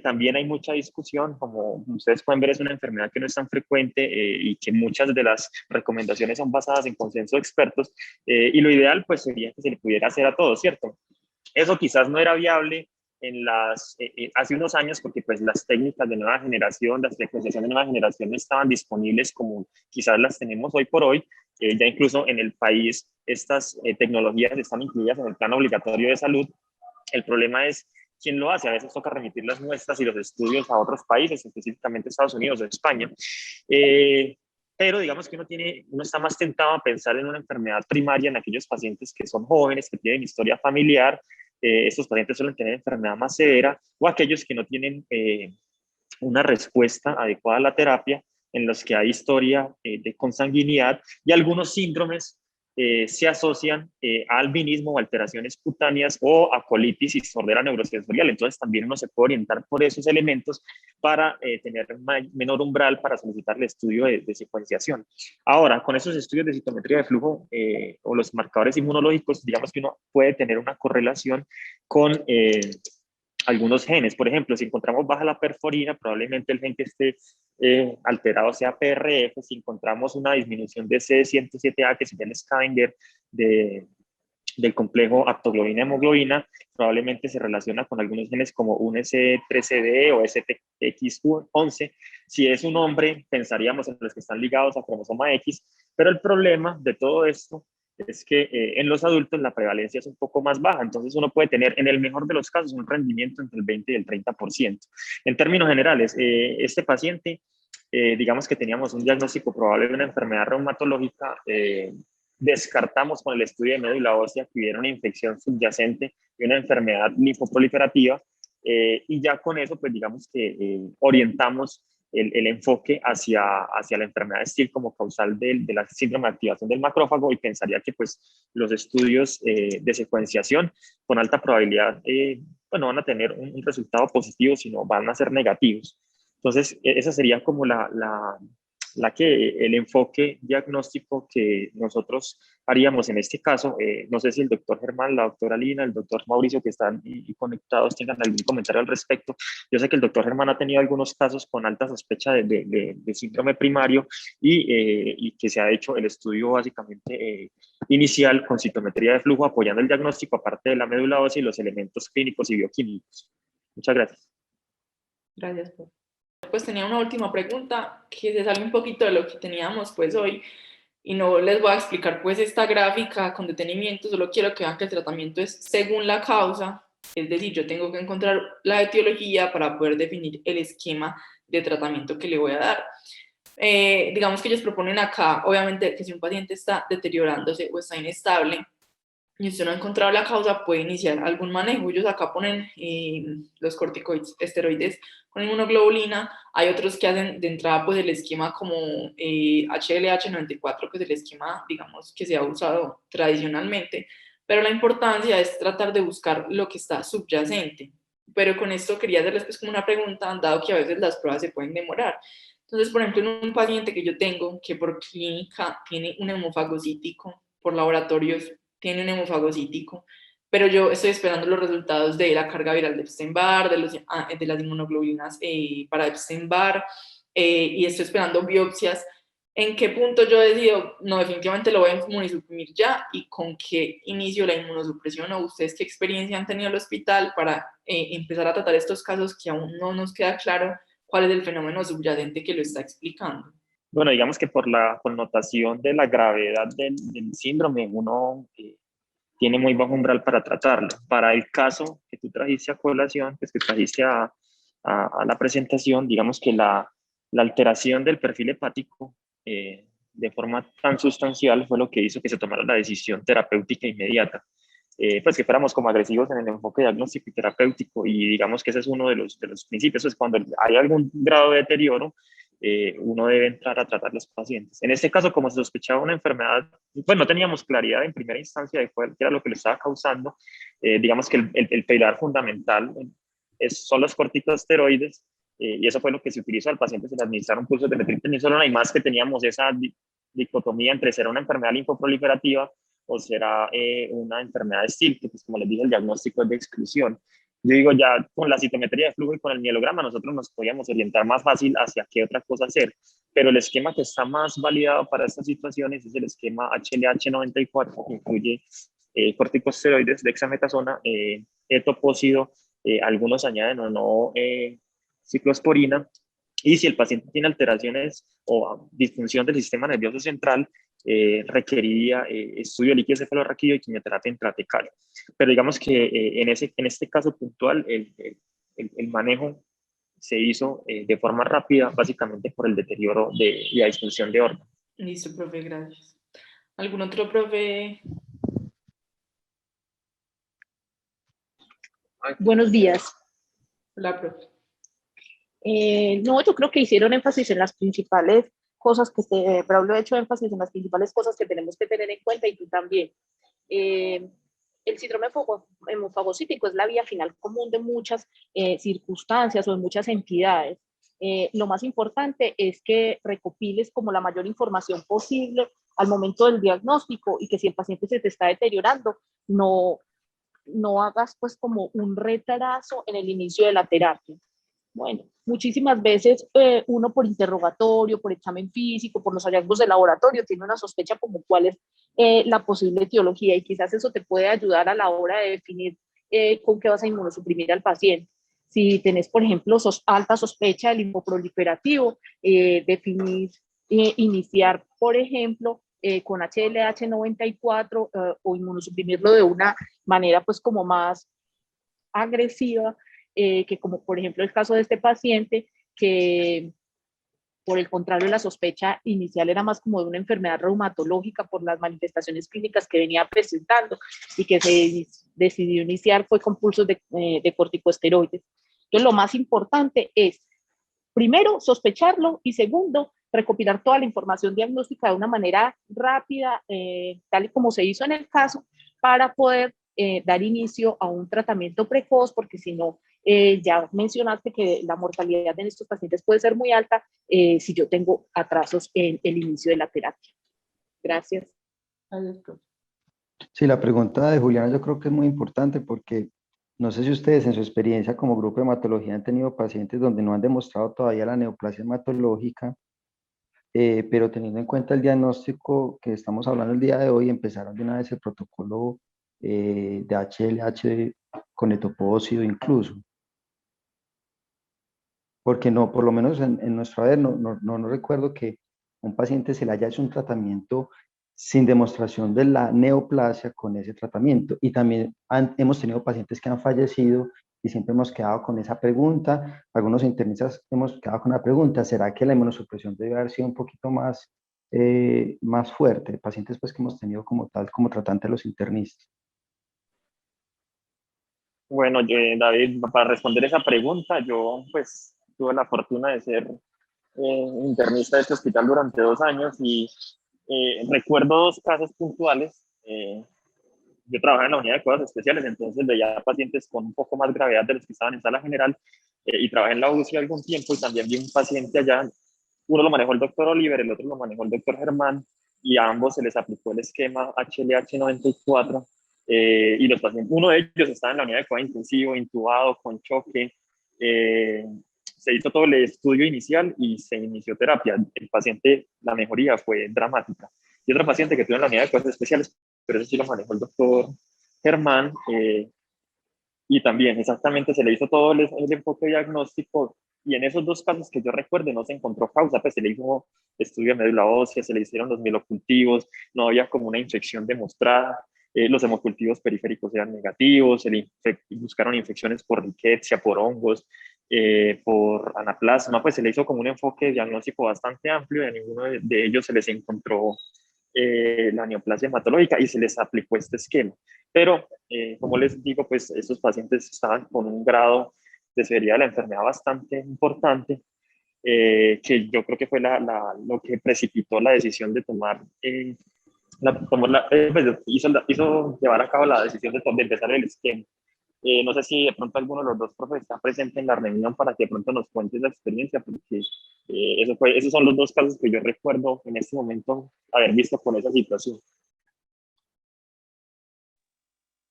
También hay mucha discusión, como ustedes pueden ver, es una enfermedad que no es tan frecuente y que muchas de las recomendaciones son basadas en consenso de expertos, y lo ideal pues sería que se le pudiera hacer a todos, ¿cierto? Eso quizás no era viable hace unos años porque pues las técnicas de nueva generación, las secuenciación de nueva generación no estaban disponibles como quizás las tenemos hoy por hoy. Ya incluso en el país estas tecnologías están incluidas en el plan obligatorio de salud. El problema es quién lo hace. A veces toca remitir las muestras y los estudios a otros países, específicamente Estados Unidos o España. Eh, pero digamos que uno está más tentado a pensar en una enfermedad primaria en aquellos pacientes que son jóvenes, que tienen historia familiar. Estos pacientes suelen tener enfermedad más severa, o aquellos que no tienen una respuesta adecuada a la terapia, en los que hay historia de consanguinidad, y algunos síndromes se asocian a albinismo o alteraciones cutáneas o a colitis y sordera neurosensorial. Entonces también uno se puede orientar por esos elementos para tener menor umbral para solicitar el estudio de secuenciación. Ahora, con esos estudios de citometría de flujo o los marcadores inmunológicos, digamos que uno puede tener una correlación con algunos genes. Por ejemplo, si encontramos baja la perforina, probablemente el gen que esté alterado sea PRF. Si encontramos una disminución de C107A, que se llama Scavenger, del complejo aptoglobina-hemoglobina, probablemente se relaciona con algunos genes como un S13D o STX11. Si es un hombre, pensaríamos en los que están ligados a cromosoma X, pero el problema de todo esto es que en los adultos la prevalencia es un poco más baja, entonces uno puede tener en el mejor de los casos un rendimiento entre el 20 y el 30%. En términos generales, este paciente, digamos que teníamos un diagnóstico probable de una enfermedad reumatológica, descartamos con el estudio de médula ósea que hubiera una infección subyacente y una enfermedad linfoproliferativa, y ya con eso, pues digamos que orientamos el enfoque hacia la enfermedad de Still como causal de la síndrome de activación del macrófago, y pensaría que pues los estudios de secuenciación con alta probabilidad bueno, van a tener un resultado positivo, sino van a ser negativos. Entonces, esa sería como el enfoque diagnóstico que nosotros haríamos en este caso. No sé si el doctor Germán, la doctora Lina, el doctor Mauricio, que están conectados, tengan algún comentario al respecto. Yo sé que el doctor Germán ha tenido algunos casos con alta sospecha de síndrome primario, y que se ha hecho el estudio básicamente inicial con citometría de flujo apoyando el diagnóstico, aparte de la médula ósea y los elementos clínicos y bioquímicos. Muchas gracias. Gracias. Pues tenía una última pregunta que se sale un poquito de lo que teníamos pues hoy, y no les voy a explicar pues esta gráfica con detenimiento, solo quiero que vean que el tratamiento es según la causa, es decir, yo tengo que encontrar la etiología para poder definir el esquema de tratamiento que le voy a dar. Digamos que ellos proponen acá, obviamente, que si un paciente está deteriorándose o está inestable y usted no ha encontrado la causa, puede iniciar algún manejo. Ellos acá ponen los corticoides, esteroides con inmunoglobulina. Hay otros que hacen de entrada pues el esquema como HLH94, que es el esquema, digamos, que se ha usado tradicionalmente, pero la importancia es tratar de buscar lo que está subyacente. Pero con esto quería hacerles pues como una pregunta, dado que a veces las pruebas se pueden demorar. Entonces, por ejemplo, en un paciente que yo tengo que por clínica tiene un hemofagocítico, por laboratorios tiene un hemofagocítico, pero yo estoy esperando los resultados de la carga viral de Epstein-Barr, de las inmunoglobulinas para Epstein-Barr, y estoy esperando biopsias. ¿En qué punto yo decido, no, definitivamente lo voy a inmunosuprimir ya, y con qué inicio la inmunosupresión, o ustedes qué experiencia han tenido en el hospital para empezar a tratar estos casos que aún no nos queda claro cuál es el fenómeno subyacente que lo está explicando? Bueno, digamos que por la connotación de la gravedad del síndrome, uno tiene muy bajo umbral para tratarlo. Para el caso que tú trajiste a colación, pues que trajiste a la presentación, digamos que la alteración del perfil hepático de forma tan sustancial fue lo que hizo que se tomara la decisión terapéutica inmediata. Pues que fuéramos como agresivos en el enfoque diagnóstico y terapéutico, y digamos que ese es uno de los principios, es cuando hay algún grado de deterioro, uno debe entrar a tratar a los pacientes. En este caso, como se sospechaba una enfermedad, pues no teníamos claridad en primera instancia de cuál era lo que lo estaba causando. Digamos que el pilar fundamental son los corticosteroides, y eso fue lo que se utilizó. Al paciente se le administraron pulsos de metilprednisolona, y más que teníamos esa dicotomía entre ser una enfermedad linfoproliferativa o será una enfermedad de Still, que pues como les dije, el diagnóstico es de exclusión. Yo digo, ya con la citometría de flujo y con el mielograma nosotros nos podíamos orientar más fácil hacia qué otra cosa hacer, pero el esquema que está más validado para estas situaciones es el esquema HLH94, que incluye corticosteroides, dexametasona, etoposide, algunos añaden o no ciclosporina, y si el paciente tiene alteraciones o disfunción del sistema nervioso central, requeriría estudio de líquido cefalorraquídeo y quimioterapia intratecal. Pero digamos que en este caso puntual, el manejo se hizo de forma rápida, básicamente por el deterioro y la disfunción de órganos. Listo, profe, gracias. ¿Algún otro profe? Buenos días. Hola, profe. No, yo creo que hicieron énfasis en las principales cosas Braulio ha hecho énfasis en las principales cosas que tenemos que tener en cuenta y tú también. Eh, el síndrome hemofagocítico es la vía final común de muchas circunstancias o de muchas entidades. Lo más importante es que recopiles como la mayor información posible al momento del diagnóstico y que si el paciente se te está deteriorando, no hagas pues como un retraso en el inicio de la terapia. Bueno, muchísimas veces uno por interrogatorio, por examen físico, por los hallazgos de laboratorio, tiene una sospecha como cuál es la posible etiología y quizás eso te puede ayudar a la hora de definir con qué vas a inmunosuprimir al paciente. Si tenés, por ejemplo, alta sospecha del linfoproliferativo, definir, iniciar, por ejemplo, con HLH94 o inmunosuprimirlo de una manera pues como más agresiva, que como por ejemplo el caso de este paciente, que por el contrario la sospecha inicial era más como de una enfermedad reumatológica por las manifestaciones clínicas que venía presentando y que se decidió iniciar fue con pulsos de corticosteroides. Entonces lo más importante es, primero, sospecharlo y segundo, recopilar toda la información diagnóstica de una manera rápida, tal y como se hizo en el caso, para poder dar inicio a un tratamiento precoz, porque si no, ya mencionaste que la mortalidad en estos pacientes puede ser muy alta si yo tengo atrasos en el inicio de la terapia. Gracias. Adiós, profe. Sí, la pregunta de Juliana yo creo que es muy importante porque no sé si ustedes en su experiencia como grupo de hematología han tenido pacientes donde no han demostrado todavía la neoplasia hematológica, pero teniendo en cuenta el diagnóstico que estamos hablando el día de hoy, empezaron de una vez el protocolo de HLH con etopósido incluso. Porque no, por lo menos en nuestro haber, no recuerdo que un paciente se le haya hecho un tratamiento sin demostración de la neoplasia con ese tratamiento. Y también hemos tenido pacientes que han fallecido y siempre hemos quedado con esa pregunta. Algunos internistas hemos quedado con la pregunta, ¿será que la inmunosupresión debe haber sido un poquito más fuerte? Pacientes pues que hemos tenido como tal, como tratante de los internistas. Bueno, David, para responder esa pregunta, yo pues tuve la fortuna de ser internista de este hospital durante 2 años y recuerdo dos casos puntuales. Yo trabajaba en la unidad de cuidados especiales, entonces veía pacientes con un poco más gravedad de los que estaban en sala general y trabajé en la UCI algún tiempo y también vi un paciente allá. Uno lo manejó el doctor Oliver, el otro lo manejó el doctor Germán y a ambos se les aplicó el esquema HLH94 y los pacientes, uno de ellos estaba en la unidad de cuidado intensivo, intubado, con choque. Eh, Se hizo todo el estudio inicial y se inició terapia. El paciente, la mejoría fue dramática. Y otro paciente que tuvo en la unidad de cuidados especiales, pero eso sí lo manejó el doctor Germán, y también exactamente se le hizo todo el enfoque diagnóstico y en esos dos casos que yo recuerde no se encontró causa, pues se le hizo estudio de médula ósea, se le hicieron los mielocultivos, no había como una infección demostrada, los hemocultivos periféricos eran negativos, buscaron infecciones por riquecia, por hongos, por anaplasma, pues se le hizo como un enfoque diagnóstico bastante amplio y a ninguno de ellos se les encontró la neoplasia hematológica y se les aplicó este esquema. Pero, como les digo, pues estos pacientes estaban con un grado de severidad de la enfermedad bastante importante, que yo creo que fue lo que precipitó la decisión de tomar, pues, hizo llevar a cabo la decisión de empezar el esquema. No sé si de pronto alguno de los dos profes está presente en la reunión para que de pronto nos cuente la experiencia, porque esos son los dos casos que yo recuerdo en este momento haber visto con esa situación.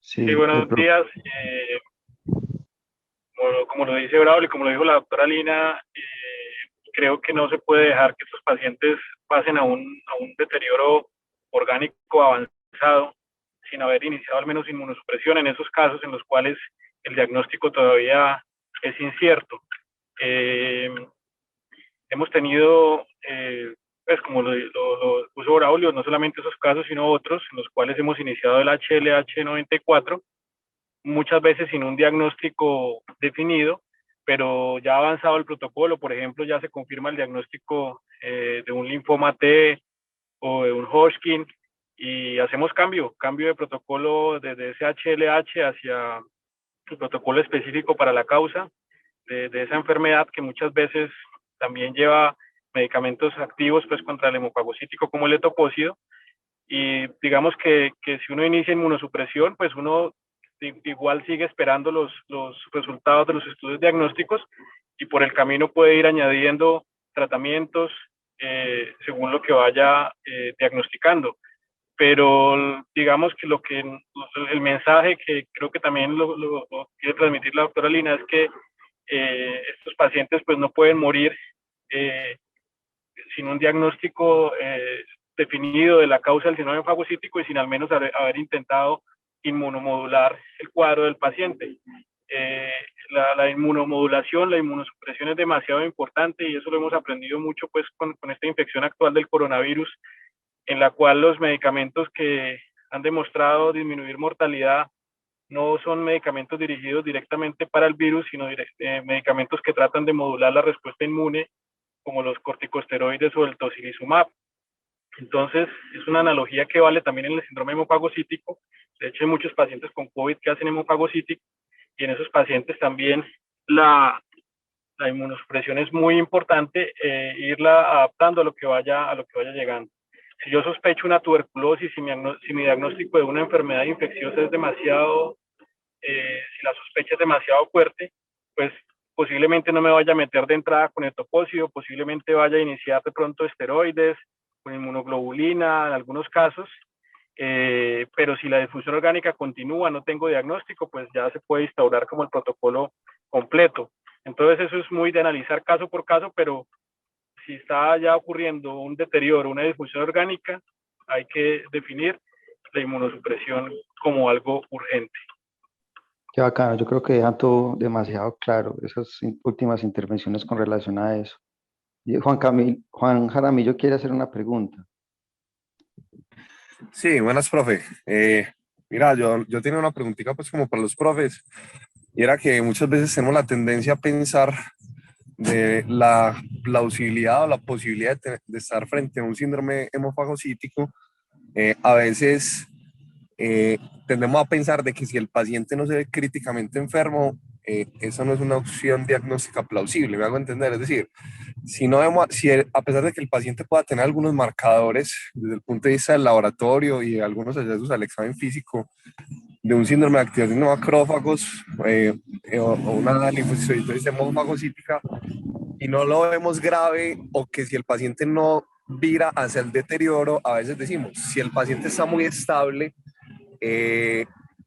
Sí, Sí, buenos días. como lo dice Braulio y como lo dijo la doctora Lina, creo que no se puede dejar que estos pacientes pasen a un deterioro orgánico avanzado sin haber iniciado al menos inmunosupresión en esos casos en los cuales el diagnóstico todavía es incierto. Hemos tenido, pues como lo puso Braulio, no solamente esos casos, sino otros en los cuales hemos iniciado el HLH94, muchas veces sin un diagnóstico definido, pero ya ha avanzado el protocolo. Por ejemplo, ya se confirma el diagnóstico de un linfoma T o de un Hodgkin, y hacemos cambio de protocolo desde ese HLH hacia el protocolo específico para la causa de esa enfermedad, que muchas veces también lleva medicamentos activos pues contra el hemofagocítico como el etopósido. Y digamos que si uno inicia inmunosupresión, pues uno igual sigue esperando los resultados de los estudios diagnósticos, y por el camino puede ir añadiendo tratamientos según lo que vaya diagnosticando. Pero digamos que el mensaje que creo que también lo quiere transmitir la doctora Lina es que estos pacientes pues no pueden morir sin un diagnóstico definido de la causa del síndrome fagocítico y sin al menos haber intentado inmunomodular el cuadro del paciente. La inmunomodulación, la inmunosupresión es demasiado importante, y eso lo hemos aprendido mucho pues con esta infección actual del coronavirus, en la cual los medicamentos que han demostrado disminuir mortalidad no son medicamentos dirigidos directamente para el virus, sino medicamentos que tratan de modular la respuesta inmune, como los corticosteroides o el tocilizumab. Entonces, es una analogía que vale también en el síndrome hemofagocítico. De hecho, hay muchos pacientes con COVID que hacen hemofagocítico, y en esos pacientes también la inmunosupresión es muy importante, irla adaptando a lo que vaya llegando. Si yo sospecho una tuberculosis, si mi diagnóstico de una enfermedad infecciosa es demasiado, si la sospecha es demasiado fuerte, pues posiblemente no me vaya a meter de entrada con etopósido, posiblemente vaya a iniciar de pronto esteroides, con inmunoglobulina en algunos casos, pero si la difusión orgánica continúa, no tengo diagnóstico, pues ya se puede instaurar como el protocolo completo. Entonces eso es muy de analizar caso por caso, pero si está ya ocurriendo un deterioro, una disfunción orgánica, hay que definir la inmunosupresión como algo urgente. Qué bacano, yo creo que dejan todo demasiado claro, esas últimas intervenciones con relación a eso. Y Juan Jaramillo quiere hacer una pregunta. Sí, buenas, profe. Mira, yo tenía una preguntita pues como para los profes, y era que muchas veces tenemos la tendencia a pensar de la plausibilidad o la posibilidad de estar frente a un síndrome hemofagocítico. A veces tendemos a pensar de que si el paciente no se ve críticamente enfermo, esa no es una opción diagnóstica plausible, me hago entender. Es decir, a pesar de que el paciente pueda tener algunos marcadores desde el punto de vista del laboratorio y algunos hallazgos al examen físico de un síndrome de activación de macrófagos o una linfocistosis hemofagocítica, y no lo vemos grave, o que si el paciente no vira hacia el deterioro, a veces decimos, si el paciente está muy estable,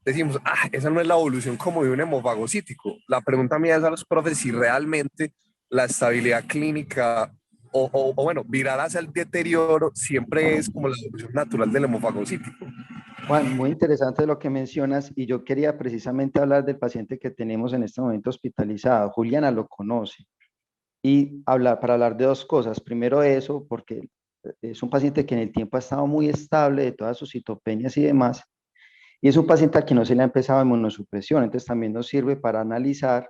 decimos, esa no es la evolución como de un hemofagocítico. La pregunta mía es a los profes si realmente la estabilidad clínica o bueno, virar hacia el deterioro siempre es como la evolución natural del hemofagocítico. Juan, muy interesante lo que mencionas, y yo quería precisamente hablar del paciente que tenemos en este momento hospitalizado. Juliana lo conoce, y para hablar de dos cosas. Primero eso, porque es un paciente que en el tiempo ha estado muy estable de todas sus citopenias y demás, y es un paciente al que no se le ha empezado inmunosupresión, entonces también nos sirve para analizar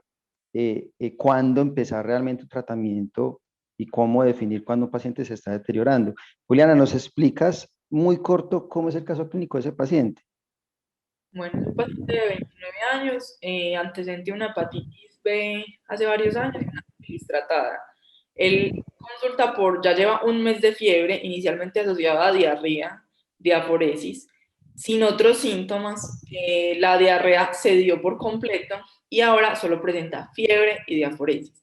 cuándo empezar realmente un tratamiento y cómo definir cuándo un paciente se está deteriorando. Juliana, ¿nos explicas muy corto cómo es el caso clínico de ese paciente? Bueno, es un paciente de 29 años, antecedente de una hepatitis B hace varios años y una sífilis tratada. Él consulta ya lleva un mes de fiebre, inicialmente asociada a diarrea, diaforesis, sin otros síntomas. La diarrea se dio por completo y ahora solo presenta fiebre y diaforesis.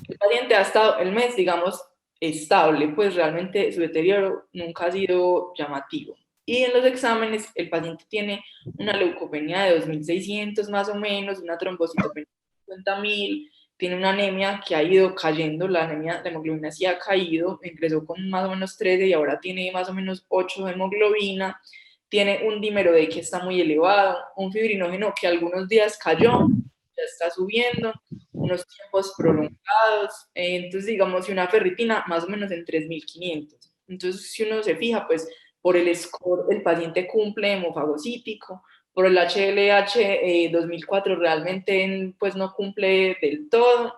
El paciente ha estado el mes, digamos, estable, pues realmente su deterioro nunca ha sido llamativo. Y en los exámenes el paciente tiene una leucopenia de 2.600 más o menos, una trombocitopenia de 50.000, tiene una anemia que ha ido cayendo, la anemia de hemoglobina sí ha caído, ingresó con más o menos 13 y ahora tiene más o menos 8 de hemoglobina, tiene un dímero D que está muy elevado, un fibrinógeno que algunos días cayó, ya está subiendo, unos tiempos prolongados, entonces digamos, y una ferritina más o menos en 3.500. Entonces, si uno se fija, pues por el score el paciente cumple hemofagocítico, por el HLH 2004 realmente pues no cumple del todo,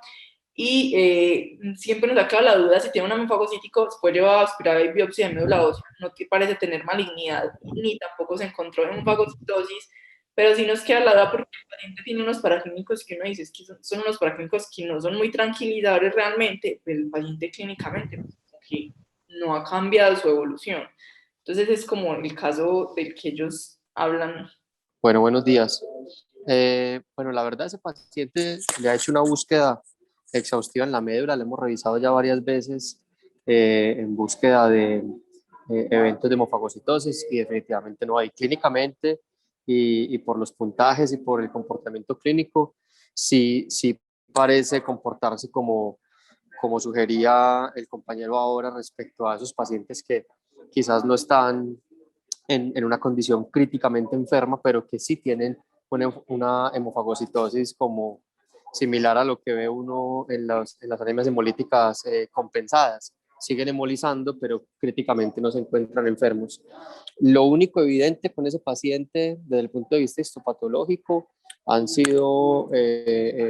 y siempre nos ha quedado la duda si tiene un hemofagocítico, fue llevado a aspirada y biopsia de médula ósea, no parece tener malignidad, ni tampoco se encontró hemofagocitosis, pero sí nos queda la duda porque el paciente tiene unos paraclínicos que uno dice es que son unos paraclínicos que no son muy tranquilizadores realmente, pero el paciente clínicamente pues, como que no ha cambiado su evolución. Entonces es como el caso del que ellos hablan. Bueno, buenos días. Bueno, la verdad, ese paciente le ha hecho una búsqueda exhaustiva en la médula, la hemos revisado ya varias veces en búsqueda de eventos de hemofagocitosis y definitivamente no hay. Clínicamente y por los puntajes y por el comportamiento clínico, sí parece comportarse como sugería el compañero ahora respecto a esos pacientes que quizás no están en una condición críticamente enferma, pero que sí tienen una hemofagocitosis como similar a lo que ve uno en las anemias hemolíticas compensadas. Siguen hemolizando, pero críticamente no se encuentran enfermos. Lo único evidente con ese paciente desde el punto de vista histopatológico han sido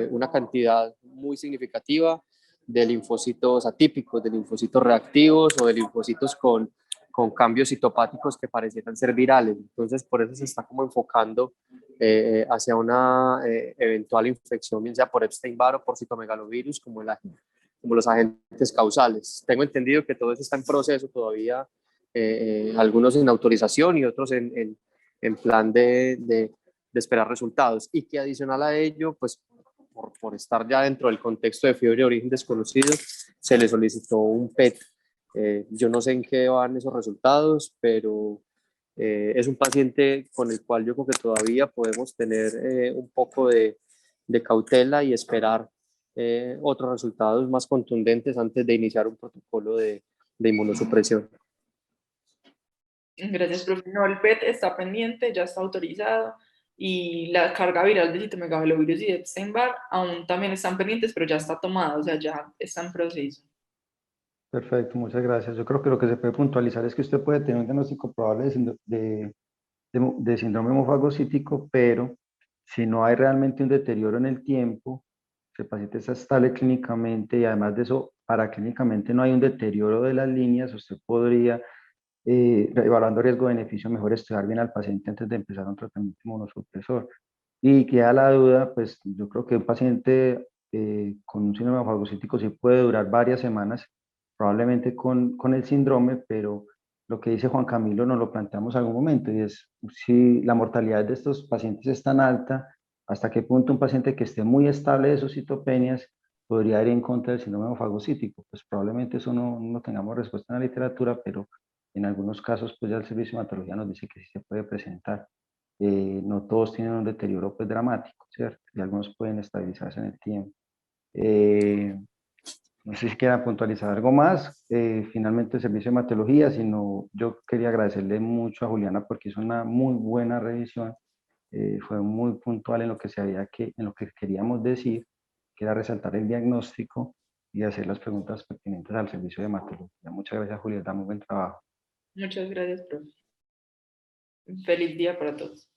una cantidad muy significativa de linfocitos atípicos, de linfocitos reactivos o de linfocitos con cambios citopáticos que parecieran ser virales. Entonces, por eso se está como enfocando hacia una eventual infección, bien sea por Epstein-Barr o por citomegalovirus, como los agentes causales. Tengo entendido que todo eso está en proceso todavía, algunos en autorización y otros en plan de esperar resultados. Y que adicional a ello, pues por estar ya dentro del contexto de fiebre de origen desconocido, se le solicitó un PET. Yo no sé en qué van esos resultados, pero es un paciente con el cual yo creo que todavía podemos tener un poco de cautela y esperar otros resultados más contundentes antes de iniciar un protocolo de inmunosupresión. Gracias, profe. No, el PET está pendiente, ya está autorizado, y la carga viral de citomegalovirus y de Epstein-Barr aún también están pendientes, pero ya está tomada, o sea, ya está en proceso. Perfecto, muchas gracias. Yo creo que lo que se puede puntualizar es que usted puede tener un diagnóstico probable de síndrome hemofagocítico, pero si no hay realmente un deterioro en el tiempo, si el paciente está estable clínicamente y además de eso, paraclínicamente no hay un deterioro de las líneas, usted podría, evaluando riesgo-beneficio, mejor estudiar bien al paciente antes de empezar un tratamiento inmunosupresor. Y queda la duda, pues yo creo que un paciente con un síndrome hemofagocítico sí puede durar varias semanas, probablemente con el síndrome, pero lo que dice Juan Camilo nos lo planteamos en algún momento, y es si la mortalidad de estos pacientes es tan alta, hasta qué punto un paciente que esté muy estable de sus citopenias podría ir en contra del síndrome hemofagocítico. Pues probablemente eso no tengamos respuesta en la literatura, pero en algunos casos pues ya el servicio de hematología nos dice que sí se puede presentar. No todos tienen un deterioro pues dramático, ¿cierto? Y algunos pueden estabilizarse en el tiempo. No sé si quieran puntualizar algo más. Finalmente el servicio de hematología, sino yo quería agradecerle mucho a Juliana porque hizo una muy buena revisión. Fue muy puntual en lo que en lo que queríamos decir, que era resaltar el diagnóstico y hacer las preguntas pertinentes al servicio de hematología. Muchas gracias, Juliana, muy buen trabajo. Muchas gracias, profe. Feliz día para todos.